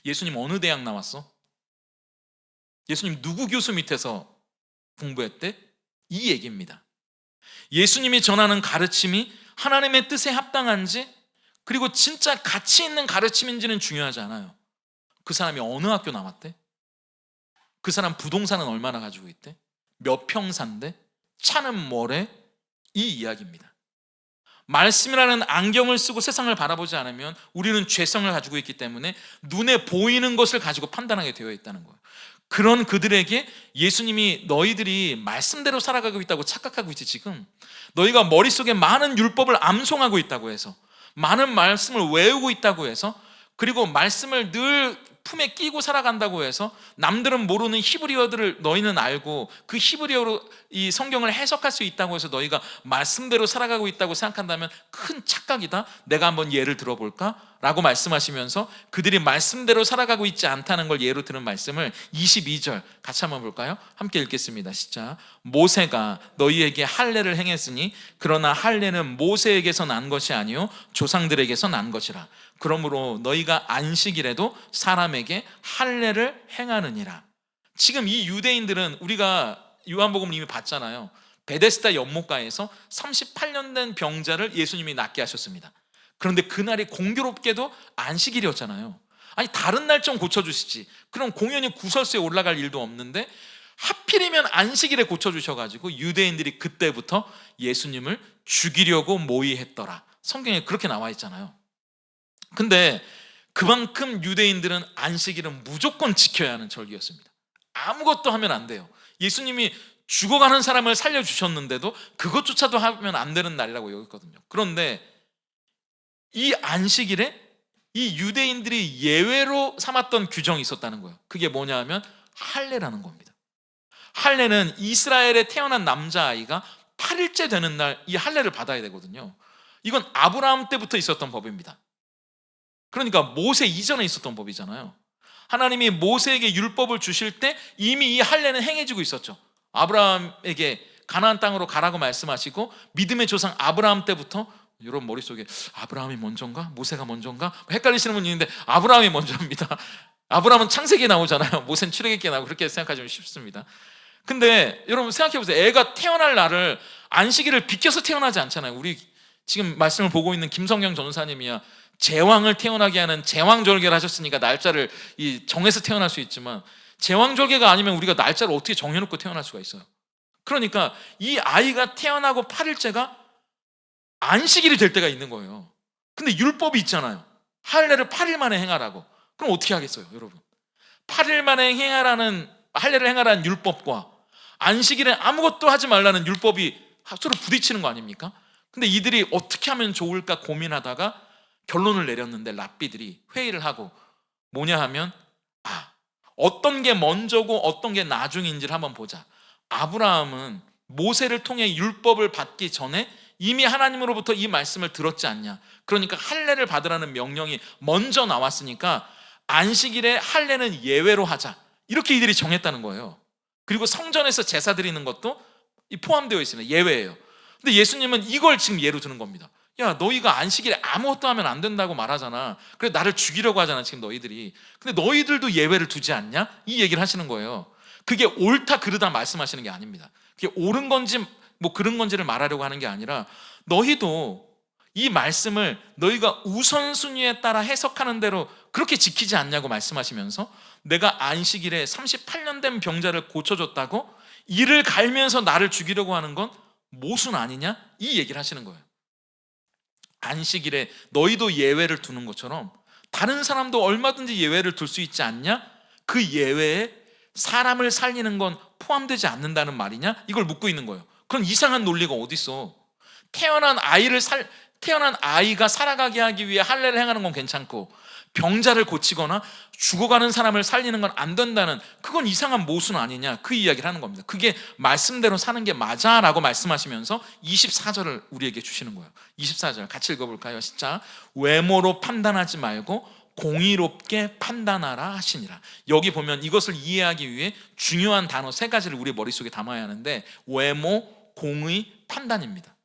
예수님 어느 대학 나왔어? 예수님 누구 교수 밑에서 공부했대? 이 얘기입니다. 예수님이 전하는 가르침이 하나님의 뜻에 합당한지, 그리고 진짜 가치 있는 가르침인지는 중요하지 않아요. 그 사람이 어느 학교 나왔대? 그 사람 부동산은 얼마나 가지고 있대? 몇 평 산대? 차는 뭐래? 이 이야기입니다. 말씀이라는 안경을 쓰고 세상을 바라보지 않으면 우리는 죄성을 가지고 있기 때문에 눈에 보이는 것을 가지고 판단하게 되어 있다는 거예요. 그런 그들에게 예수님이 너희들이 말씀대로 살아가고 있다고 착각하고 있지, 지금 너희가 머릿속에 많은 율법을 암송하고 있다고 해서, 많은 말씀을 외우고 있다고 해서, 그리고 말씀을 늘 품에 끼고 살아간다고 해서 남들은 모르는 히브리어들을 너희는 알고 그 히브리어로 이 성경을 해석할 수 있다고 해서 너희가 말씀대로 살아가고 있다고 생각한다면 큰 착각이다. 내가 한번 예를 들어볼까? 라고 말씀하시면서 그들이 말씀대로 살아가고 있지 않다는 걸 예로 들은 말씀을 22절 같이 한번 볼까요? 함께 읽겠습니다. 시작. 모세가 너희에게 할례를 행했으니 그러나 할례는 모세에게서 난 것이 아니요 조상들에게서 난 것이라. 그러므로 너희가 안식일에도 사람에게 할례를 행하느니라. 지금 이 유대인들은 우리가 요한복음을 이미 봤잖아요. 베데스다 연못가에서 38년 된 병자를 예수님이 낫게 하셨습니다. 그런데 그날이 공교롭게도 안식일이었잖아요. 아니 다른 날 좀 고쳐주시지. 그럼 공연히 구설수에 올라갈 일도 없는데 하필이면 안식일에 고쳐주셔가지고 유대인들이 그때부터 예수님을 죽이려고 모의했더라. 성경에 그렇게 나와 있잖아요. 근데 그만큼 유대인들은 안식일은 무조건 지켜야 하는 절기였습니다. 아무것도 하면 안 돼요. 예수님이 죽어가는 사람을 살려주셨는데도 그것조차도 하면 안 되는 날이라고 여겼거든요. 그런데 이 안식일에 이 유대인들이 예외로 삼았던 규정이 있었다는 거예요. 그게 뭐냐 하면 할례라는 겁니다. 할례는 이스라엘에 태어난 남자아이가 8일째 되는 날 이 할례를 받아야 되거든요. 이건 아브라함 때부터 있었던 법입니다. 그러니까 모세 이전에 있었던 법이잖아요. 하나님이 모세에게 율법을 주실 때 이미 이 할례는 행해지고 있었죠. 아브라함에게 가나안 땅으로 가라고 말씀하시고 믿음의 조상 아브라함 때부터 여러분 머릿속에 아브라함이 먼저인가? 모세가 먼저인가? 헷갈리시는 분이 있는데 아브라함이 먼저입니다. 아브라함은 창세기에 나오잖아요. 모세는 출애굽기에 나오고 그렇게 생각하시면 쉽습니다. 근데 여러분 생각해보세요. 애가 태어날 날을 안식일을 비껴서 태어나지 않잖아요. 우리 지금 말씀을 보고 있는 김성경 전사님이야 제왕을 태어나게 하는 제왕절개를 하셨으니까 날짜를 정해서 태어날 수 있지만 제왕절개가 아니면 우리가 날짜를 어떻게 정해놓고 태어날 수가 있어요. 그러니까 이 아이가 태어나고 8일째가 안식일이 될 때가 있는 거예요. 근데 율법이 있잖아요. 할례를 8일 만에 행하라고. 그럼 어떻게 하겠어요, 여러분? 8일 만에 할례를 행하라는 율법과 안식일에 아무것도 하지 말라는 율법이 서로 부딪히는 거 아닙니까? 근데 이들이 어떻게 하면 좋을까 고민하다가 결론을 내렸는데 랍비들이 회의를 하고 뭐냐 하면 어떤 게 먼저고 어떤 게 나중인지를 한번 보자. 아브라함은 모세를 통해 율법을 받기 전에 이미 하나님으로부터 이 말씀을 들었지 않냐. 그러니까 할례를 받으라는 명령이 먼저 나왔으니까 안식일에 할례는 예외로 하자. 이렇게 이들이 정했다는 거예요. 그리고 성전에서 제사 드리는 것도 포함되어 있습니다. 예외예요. 근데 예수님은 이걸 지금 예로 드는 겁니다. 야, 너희가 안식일에 아무것도 하면 안 된다고 말하잖아. 그래 나를 죽이려고 하잖아 지금 너희들이. 근데 너희들도 예외를 두지 않냐? 이 얘기를 하시는 거예요. 그게 옳다 그르다 말씀하시는 게 아닙니다. 그게 옳은 건지 뭐 그런 건지를 말하려고 하는 게 아니라 너희도 이 말씀을 너희가 우선순위에 따라 해석하는 대로 그렇게 지키지 않냐고 말씀하시면서 내가 안식일에 38년 된 병자를 고쳐줬다고 이를 갈면서 나를 죽이려고 하는 건 모순 아니냐? 이 얘기를 하시는 거예요. 안식일에 너희도 예외를 두는 것처럼 다른 사람도 얼마든지 예외를 둘 수 있지 않냐? 그 예외에 사람을 살리는 건 포함되지 않는다는 말이냐? 이걸 묻고 있는 거예요. 그런 이상한 논리가 어디 있어? 태어난 아이가 살아가게 하기 위해 할례를 행하는 건 괜찮고 병자를 고치거나 죽어가는 사람을 살리는 건 안 된다는 그건 이상한 모순 아니냐? 그 이야기를 하는 겁니다. 그게 말씀대로 사는 게 맞아라고 말씀하시면서 24절을 우리에게 주시는 거예요. 24절 같이 읽어볼까요? 시작. 외모로 판단하지 말고 공의롭게 판단하라 하시니라. 여기 보면 이것을 이해하기 위해 중요한 단어 3가지를 우리 머릿속에 담아야 하는데 외모, 공의, 판단입니다.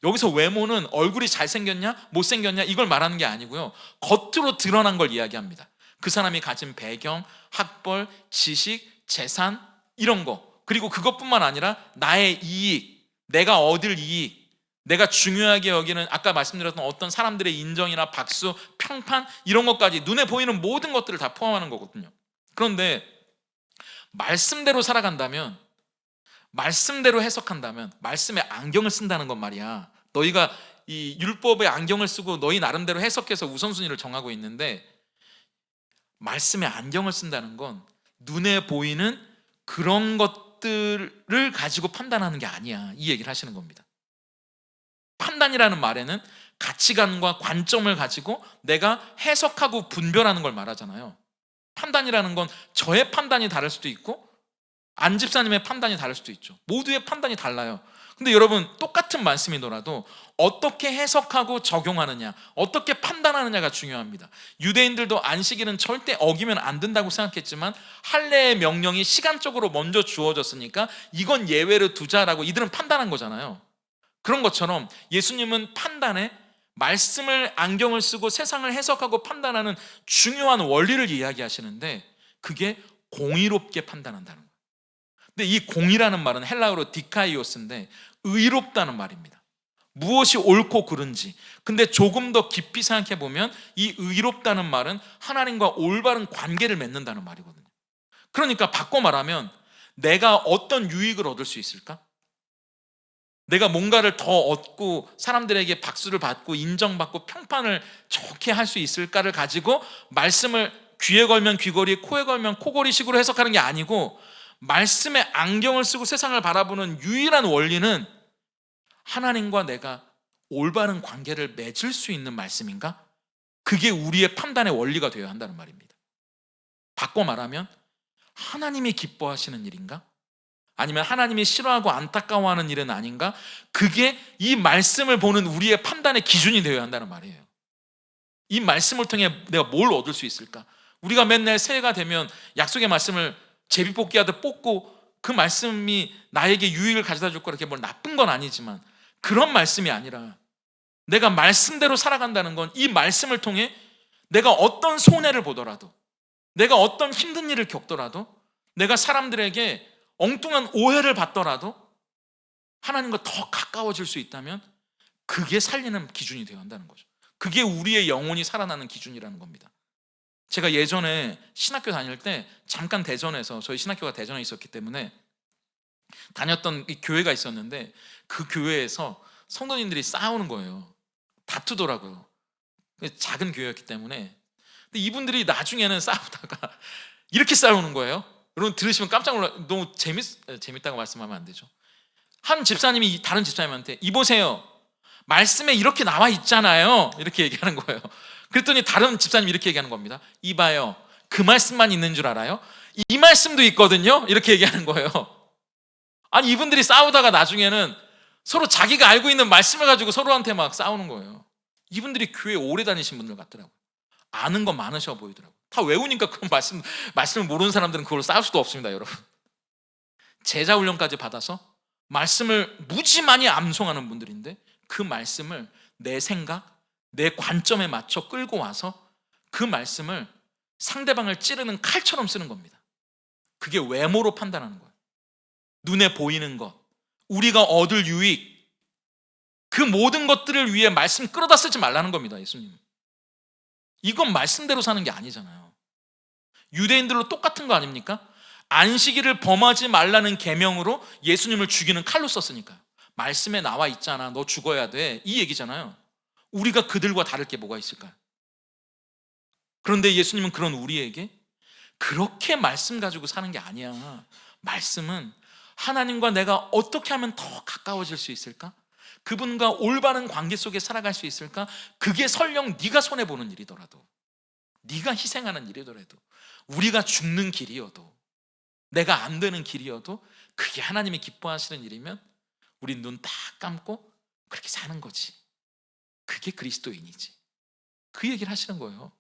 여기서 외모는 얼굴이 잘생겼냐 못생겼냐 이걸 말하는 게 아니고요, 겉으로 드러난 걸 이야기합니다. 그 사람이 가진 배경, 학벌, 지식, 재산 이런 거, 그리고 그것뿐만 아니라 나의 이익, 내가 얻을 이익, 내가 중요하게 여기는 아까 말씀드렸던 어떤 사람들의 인정이나 박수, 평판 이런 것까지 눈에 보이는 모든 것들을 다 포함하는 거거든요. 그런데 말씀대로 살아간다면, 말씀대로 해석한다면, 말씀에 안경을 쓴다는 건 말이야. 너희가 이 율법의 안경을 쓰고 너희 나름대로 해석해서 우선순위를 정하고 있는데, 말씀에 안경을 쓴다는 건 눈에 보이는 그런 것들을 가지고 판단하는 게 아니야. 이 얘기를 하시는 겁니다. 판단이라는 말에는 가치관과 관점을 가지고 내가 해석하고 분별하는 걸 말하잖아요. 판단이라는 건 저의 판단이 다를 수도 있고 안 집사님의 판단이 다를 수도 있죠. 모두의 판단이 달라요. 근데 여러분, 똑같은 말씀이더라도 어떻게 해석하고 적용하느냐, 어떻게 판단하느냐가 중요합니다. 유대인들도 안식일은 절대 어기면 안 된다고 생각했지만 할례의 명령이 시간적으로 먼저 주어졌으니까 이건 예외로 두자라고 이들은 판단한 거잖아요. 그런 것처럼 예수님은 판단에 말씀을 안경을 쓰고 세상을 해석하고 판단하는 중요한 원리를 이야기하시는데, 그게 공의롭게 판단한다는 거예요. 근데 이 공의라는 말은 헬라어로 디카이오스인데 의롭다는 말입니다. 무엇이 옳고 그른지. 근데 조금 더 깊이 생각해 보면 이 의롭다는 말은 하나님과 올바른 관계를 맺는다는 말이거든요. 그러니까 바꿔 말하면 내가 어떤 유익을 얻을 수 있을까? 내가 뭔가를 더 얻고 사람들에게 박수를 받고 인정받고 평판을 좋게 할 수 있을까를 가지고 말씀을 귀에 걸면 귀걸이, 코에 걸면 코걸이식으로 해석하는 게 아니고, 말씀에 안경을 쓰고 세상을 바라보는 유일한 원리는 하나님과 내가 올바른 관계를 맺을 수 있는 말씀인가? 그게 우리의 판단의 원리가 되어야 한다는 말입니다. 바꿔 말하면 하나님이 기뻐하시는 일인가? 아니면 하나님이 싫어하고 안타까워하는 일은 아닌가? 그게 이 말씀을 보는 우리의 판단의 기준이 되어야 한다는 말이에요. 이 말씀을 통해 내가 뭘 얻을 수 있을까? 우리가 맨날 새해가 되면 약속의 말씀을 제비뽑기 하듯 뽑고 그 말씀이 나에게 유익을 가져다 줄 거라, 이렇게 뭘 나쁜 건 아니지만 그런 말씀이 아니라 내가 말씀대로 살아간다는 건 이 말씀을 통해 내가 어떤 손해를 보더라도, 내가 어떤 힘든 일을 겪더라도, 내가 사람들에게 엉뚱한 오해를 받더라도 하나님과 더 가까워질 수 있다면 그게 살리는 기준이 되어야 한다는 거죠. 그게 우리의 영혼이 살아나는 기준이라는 겁니다. 제가 예전에 신학교 다닐 때 잠깐 대전에서, 저희 신학교가 대전에 있었기 때문에 다녔던 이 교회가 있었는데, 그 교회에서 성도님들이 싸우는 거예요. 다투더라고요. 작은 교회였기 때문에. 근데 이분들이 나중에는 싸우다가 이렇게 싸우는 거예요. 여러분 들으시면 깜짝 놀라. 너무 재밌다고 말씀하면 안 되죠. 한 집사님이 다른 집사님한테 이보세요, 말씀에 이렇게 나와 있잖아요, 이렇게 얘기하는 거예요. 그랬더니 다른 집사님이 이렇게 얘기하는 겁니다. 이봐요, 그 말씀만 있는 줄 알아요? 이 말씀도 있거든요, 이렇게 얘기하는 거예요. 아니, 이분들이 싸우다가 나중에는 서로 자기가 알고 있는 말씀을 가지고 서로한테 막 싸우는 거예요. 이분들이 교회 오래 다니신 분들 같더라고요. 아는 거 많으셔 보이더라고요. 다 외우니까 그 말씀을 모르는 사람들은 그걸 싸울 수도 없습니다, 여러분. 제자 훈련까지 받아서 말씀을 무지 많이 암송하는 분들인데, 그 말씀을 내 생각, 내 관점에 맞춰 끌고 와서 그 말씀을 상대방을 찌르는 칼처럼 쓰는 겁니다. 그게 외모로 판단하는 거예요. 눈에 보이는 것, 우리가 얻을 유익, 그 모든 것들을 위해 말씀 끌어다 쓰지 말라는 겁니다, 예수님. 이건 말씀대로 사는 게 아니잖아요. 유대인들로 똑같은 거 아닙니까? 안식일을 범하지 말라는 계명으로 예수님을 죽이는 칼로 썼으니까요. 말씀에 나와 있잖아, 너 죽어야 돼, 이 얘기잖아요. 우리가 그들과 다를 게 뭐가 있을까요? 그런데 예수님은 그런 우리에게 그렇게 말씀 가지고 사는 게 아니야. 말씀은 하나님과 내가 어떻게 하면 더 가까워질 수 있을까? 그분과 올바른 관계 속에 살아갈 수 있을까? 그게 설령 네가 손해보는 일이더라도, 네가 희생하는 일이더라도, 우리가 죽는 길이어도, 내가 안 되는 길이어도 그게 하나님이 기뻐하시는 일이면 우리 눈 딱 감고 그렇게 사는 거지. 그게 그리스도인이지. 그 얘기를 하시는 거예요.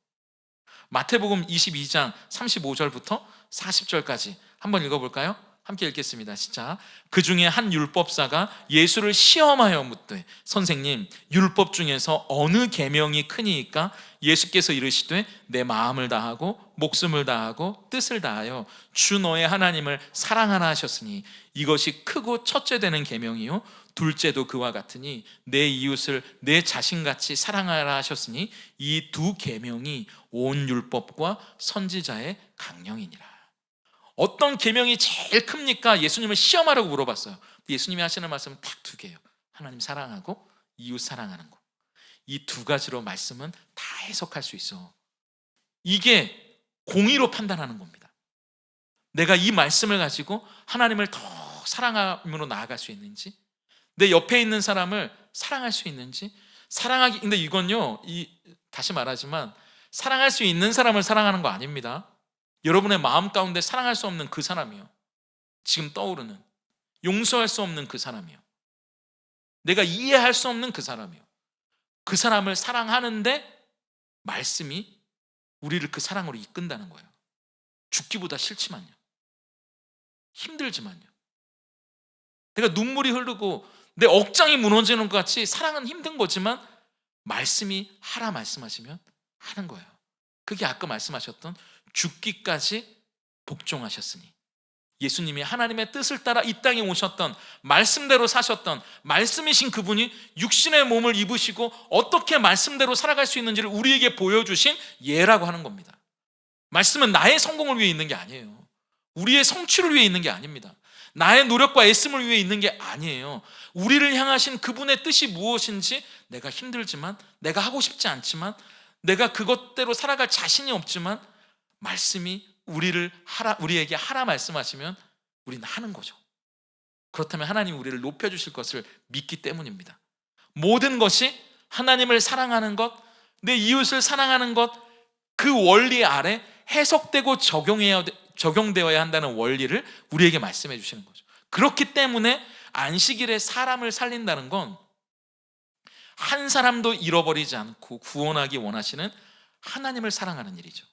마태복음 22장 35절부터 40절까지 한번 읽어볼까요? 함께 읽겠습니다. 시작. 그 중에 한 율법사가 예수를 시험하여 묻되, 선생님, 율법 중에서 어느 계명이 크니이까? 예수께서 이르시되, 내 마음을 다하고 목숨을 다하고 뜻을 다하여 주 너의 하나님을 사랑하라 하셨으니 이것이 크고 첫째 되는 계명이요 둘째도 그와 같으니 내 이웃을 내 자신같이 사랑하라 하셨으니 이 두 계명이 온 율법과 선지자의 강령이니라. 어떤 계명이 제일 큽니까? 예수님을 시험하라고 물어봤어요. 예수님이 하시는 말씀은 딱 두 개예요. 하나님 사랑하고 이웃 사랑하는 거. 이 두 가지로 말씀은 다 해석할 수 있어. 이게 공의로 판단하는 겁니다. 내가 이 말씀을 가지고 하나님을 더 사랑함으로 나아갈 수 있는지, 내 옆에 있는 사람을 사랑할 수 있는지. 사랑하기, 근데 이건요, 다시 말하지만 사랑할 수 있는 사람을 사랑하는 거 아닙니다. 여러분의 마음 가운데 사랑할 수 없는 그 사람이요, 지금 떠오르는, 용서할 수 없는 그 사람이요, 내가 이해할 수 없는 그 사람이요. 그 사람을 사랑하는데 말씀이 우리를 그 사랑으로 이끈다는 거예요. 죽기보다 싫지만요. 힘들지만요. 내가 눈물이 흐르고 내 억장이 무너지는 것 같이 사랑은 힘든 거지만 말씀이 하라 말씀하시면 하는 거예요. 그게 아까 말씀하셨던 죽기까지 복종하셨으니, 예수님이 하나님의 뜻을 따라 이 땅에 오셨던, 말씀대로 사셨던, 말씀이신 그분이 육신의 몸을 입으시고 어떻게 말씀대로 살아갈 수 있는지를 우리에게 보여주신 예라고 하는 겁니다. 말씀은 나의 성공을 위해 있는 게 아니에요. 우리의 성취를 위해 있는 게 아닙니다. 나의 노력과 애씀을 위해 있는 게 아니에요. 우리를 향하신 그분의 뜻이 무엇인지, 내가 힘들지만, 내가 하고 싶지 않지만, 내가 그것대로 살아갈 자신이 없지만 말씀이 우리에게 하라 말씀하시면 우리는 하는 거죠. 그렇다면 하나님이 우리를 높여주실 것을 믿기 때문입니다. 모든 것이 하나님을 사랑하는 것, 내 이웃을 사랑하는 것, 그 원리 아래 해석되고 적용되어야 한다는 원리를 우리에게 말씀해 주시는 거죠. 그렇기 때문에 안식일에 사람을 살린다는 건 한 사람도 잃어버리지 않고 구원하기 원하시는 하나님을 사랑하는 일이죠.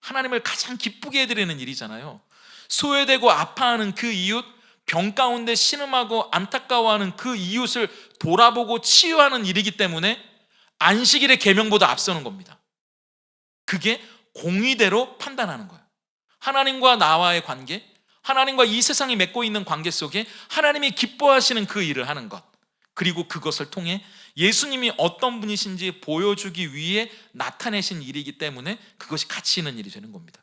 하나님을 가장 기쁘게 해드리는 일이잖아요. 소외되고 아파하는 그 이웃, 병 가운데 신음하고 안타까워하는 그 이웃을 돌아보고 치유하는 일이기 때문에 안식일의 계명보다 앞서는 겁니다. 그게 공의대로 판단하는 거예요. 하나님과 나와의 관계, 하나님과 이 세상이 맺고 있는 관계 속에 하나님이 기뻐하시는 그 일을 하는 것, 그리고 그것을 통해 예수님이 어떤 분이신지 보여주기 위해 나타내신 일이기 때문에 그것이 가치 있는 일이 되는 겁니다.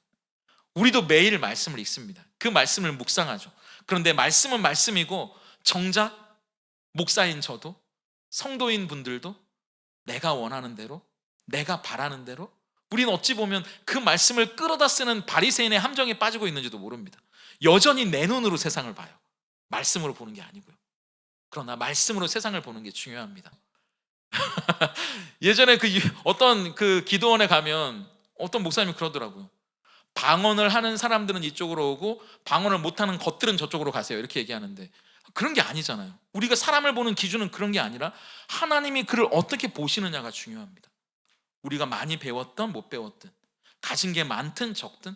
우리도 매일 말씀을 읽습니다. 그 말씀을 묵상하죠. 그런데 말씀은 말씀이고 정작 목사인 저도, 성도인 분들도 내가 원하는 대로, 내가 바라는 대로, 우리는 어찌 보면 그 말씀을 끌어다 쓰는 바리새인의 함정에 빠지고 있는지도 모릅니다. 여전히 내 눈으로 세상을 봐요. 말씀으로 보는 게 아니고요. 그러나 말씀으로 세상을 보는 게 중요합니다. 예전에 어떤 기도원에 가면 어떤 목사님이 그러더라고요. 방언을 하는 사람들은 이쪽으로 오고 방언을 못하는 것들은 저쪽으로 가세요, 이렇게 얘기하는데 그런 게 아니잖아요. 우리가 사람을 보는 기준은 그런 게 아니라 하나님이 그를 어떻게 보시느냐가 중요합니다. 우리가 많이 배웠든 못 배웠든, 가진 게 많든 적든,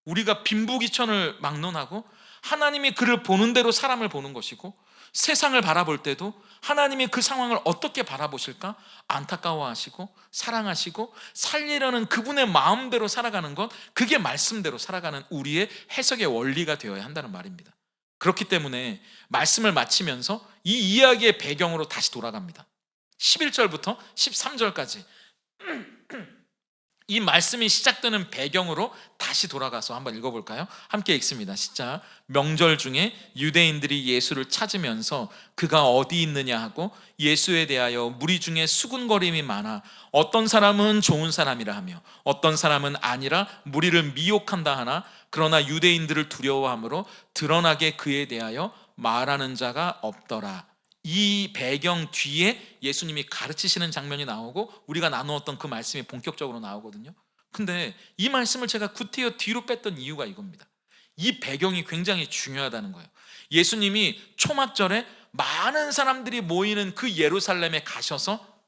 우리가 빈부귀천을 막론하고 하나님이 그를 보는 대로 사람을 보는 것이고, 세상을 바라볼 때도 하나님이 그 상황을 어떻게 바라보실까 안타까워하시고 사랑하시고 살리려는 그분의 마음대로 살아가는 것, 그게 말씀대로 살아가는 우리의 해석의 원리가 되어야 한다는 말입니다. 그렇기 때문에 말씀을 마치면서 이 이야기의 배경으로 다시 돌아갑니다. 11절부터 13절까지 이 말씀이 시작되는 배경으로 다시 돌아가서 한번 읽어볼까요? 함께 읽습니다. 시작. 명절 중에 유대인들이 예수를 찾으면서 그가 어디 있느냐 하고 예수에 대하여 무리 중에 수군거림이 많아 어떤 사람은 좋은 사람이라 하며 어떤 사람은 아니라 무리를 미혹한다 하나 그러나 유대인들을 두려워함으로 드러나게 그에 대하여 말하는 자가 없더라. 이 배경 뒤에 예수님이 가르치시는 장면이 나오고 우리가 나누었던 그 말씀이 본격적으로 나오거든요. 근데 이 말씀을 제가 구태여 뒤로 뺐던 이유가 이겁니다. 이 배경이 굉장히 중요하다는 거예요. 예수님이 초막절에 많은 사람들이 모이는 그 예루살렘에 가셔서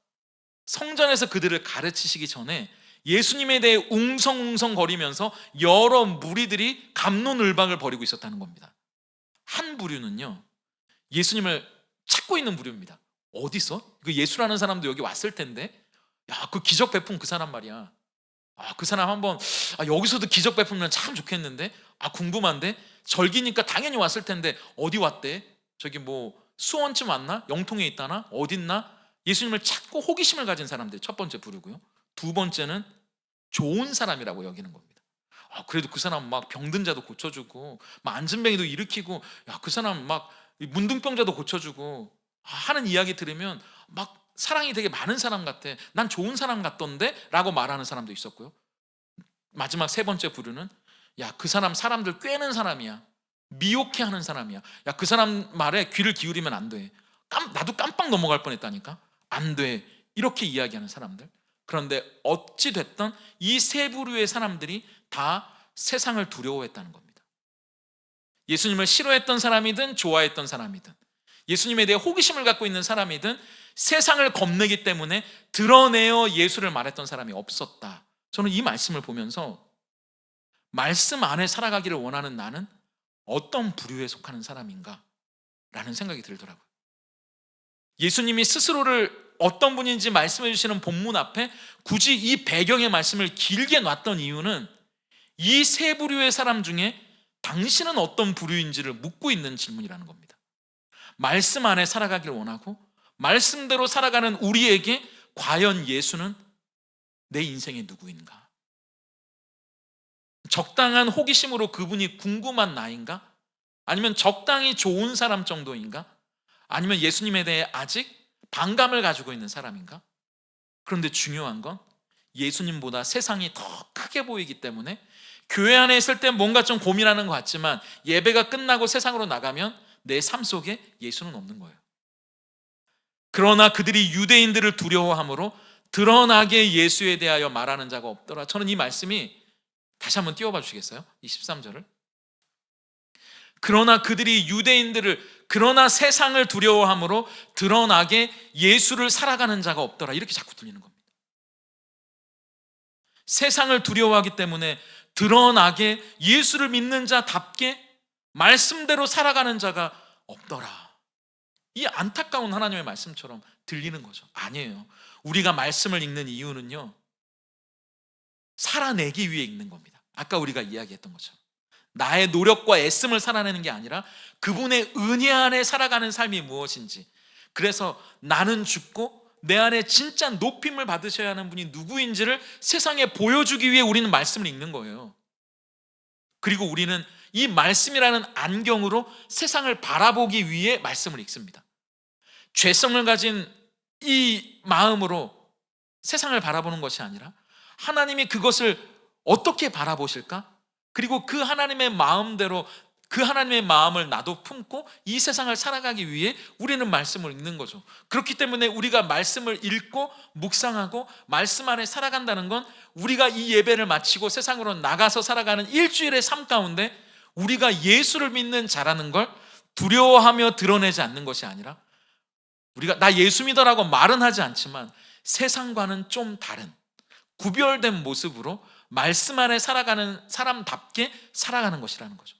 성전에서 그들을 가르치시기 전에 예수님에 대해 웅성웅성거리면서 여러 무리들이 갑론을박을 벌이고 있었다는 겁니다. 한 부류는요, 예수님을 찾고 있는 부류입니다. 어디서? 그 예수라는 사람도 여기 왔을 텐데, 야, 그 기적 베푼 그 사람 말이야. 그 사람 한번 여기서도 기적 베풀면 참 좋겠는데, 궁금한데, 절기니까 당연히 왔을 텐데 어디 왔대? 저기 뭐 수원쯤 왔나? 영통에 있다나? 어딨나? 예수님을 찾고 호기심을 가진 사람들, 첫 번째 부류고요. 두 번째는 좋은 사람이라고 여기는 겁니다. 그래도 그 사람 막 병든 자도 고쳐주고 막 앉은뱅이도 일으키고, 야, 그 사람 막 문둥병자도 고쳐주고 하는 이야기 들으면 막 사랑이 되게 많은 사람 같아, 난 좋은 사람 같던데 라고 말하는 사람도 있었고요. 마지막 세 번째 부류는 야, 그 사람 사람들 꿰는 사람이야, 미혹해 하는 사람이야, 야, 그 사람 말에 귀를 기울이면 안 돼, 나도 깜빡 넘어갈 뻔했다니까, 안 돼, 이렇게 이야기하는 사람들. 그런데 어찌 됐든 이 세 부류의 사람들이 다 세상을 두려워했다는 겁니다. 예수님을 싫어했던 사람이든 좋아했던 사람이든, 예수님에 대해 호기심을 갖고 있는 사람이든 세상을 겁내기 때문에 드러내어 예수를 말했던 사람이 없었다. 저는 이 말씀을 보면서 말씀 안에 살아가기를 원하는 나는 어떤 부류에 속하는 사람인가 라는 생각이 들더라고요. 예수님이 스스로를 어떤 분인지 말씀해 주시는 본문 앞에 굳이 이 배경의 말씀을 길게 놨던 이유는 이 세 부류의 사람 중에 당신은 어떤 부류인지를 묻고 있는 질문이라는 겁니다. 말씀 안에 살아가길 원하고 말씀대로 살아가는 우리에게 과연 예수는 내 인생의 누구인가? 적당한 호기심으로 그분이 궁금한 나인가? 아니면 적당히 좋은 사람 정도인가? 아니면 예수님에 대해 아직 반감을 가지고 있는 사람인가? 그런데 중요한 건 예수님보다 세상이 더 크게 보이기 때문에 교회 안에 있을 때 뭔가 좀 고민하는 것 같지만 예배가 끝나고 세상으로 나가면 내 삶 속에 예수는 없는 거예요. 그러나 그들이 유대인들을 두려워함으로 드러나게 예수에 대하여 말하는 자가 없더라. 저는 이 말씀이 다시 한번 띄워봐 주시겠어요? 이 13절을. 그러나 그들이 그러나 세상을 두려워함으로 드러나게 예수를 살아가는 자가 없더라. 이렇게 자꾸 들리는 겁니다. 세상을 두려워하기 때문에 드러나게 예수를 믿는 자답게 말씀대로 살아가는 자가 없더라. 이 안타까운 하나님의 말씀처럼 들리는 거죠. 아니에요. 우리가 말씀을 읽는 이유는요, 살아내기 위해 읽는 겁니다. 아까 우리가 이야기했던 것처럼 나의 노력과 애씀을 살아내는 게 아니라 그분의 은혜 안에 살아가는 삶이 무엇인지, 그래서 나는 죽고 내 안에 진짜 높임을 받으셔야 하는 분이 누구인지를 세상에 보여주기 위해 우리는 말씀을 읽는 거예요. 그리고 우리는 이 말씀이라는 안경으로 세상을 바라보기 위해 말씀을 읽습니다. 죄성을 가진 이 마음으로 세상을 바라보는 것이 아니라 하나님이 그것을 어떻게 바라보실까? 그리고 그 하나님의 마음대로 그 하나님의 마음을 나도 품고 이 세상을 살아가기 위해 우리는 말씀을 읽는 거죠. 그렇기 때문에 우리가 말씀을 읽고 묵상하고 말씀 안에 살아간다는 건 우리가 이 예배를 마치고 세상으로 나가서 살아가는 일주일의 삶 가운데 우리가 예수를 믿는 자라는 걸 두려워하며 드러내지 않는 것이 아니라 우리가 나 예수 믿어라고 말은 하지 않지만 세상과는 좀 다른 구별된 모습으로 말씀 안에 살아가는 사람답게 살아가는 것이라는 거죠.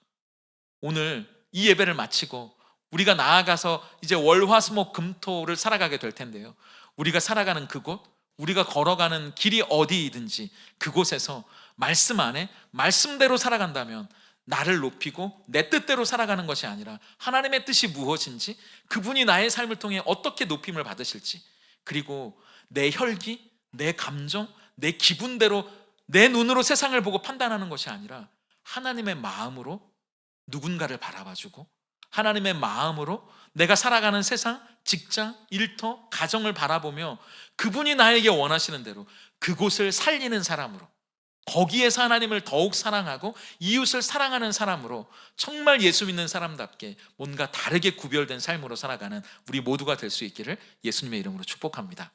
오늘 이 예배를 마치고 우리가 나아가서 이제 월화수목금토를 살아가게 될 텐데요, 우리가 살아가는 그곳, 우리가 걸어가는 길이 어디이든지 그곳에서 말씀 안에 말씀대로 살아간다면 나를 높이고 내 뜻대로 살아가는 것이 아니라 하나님의 뜻이 무엇인지, 그분이 나의 삶을 통해 어떻게 높임을 받으실지, 그리고 내 혈기, 내 감정, 내 기분대로 내 눈으로 세상을 보고 판단하는 것이 아니라 하나님의 마음으로 누군가를 바라봐주고 하나님의 마음으로 내가 살아가는 세상, 직장, 일터, 가정을 바라보며 그분이 나에게 원하시는 대로 그곳을 살리는 사람으로, 거기에서 하나님을 더욱 사랑하고 이웃을 사랑하는 사람으로 정말 예수 믿는 사람답게 뭔가 다르게 구별된 삶으로 살아가는 우리 모두가 될 수 있기를 예수님의 이름으로 축복합니다.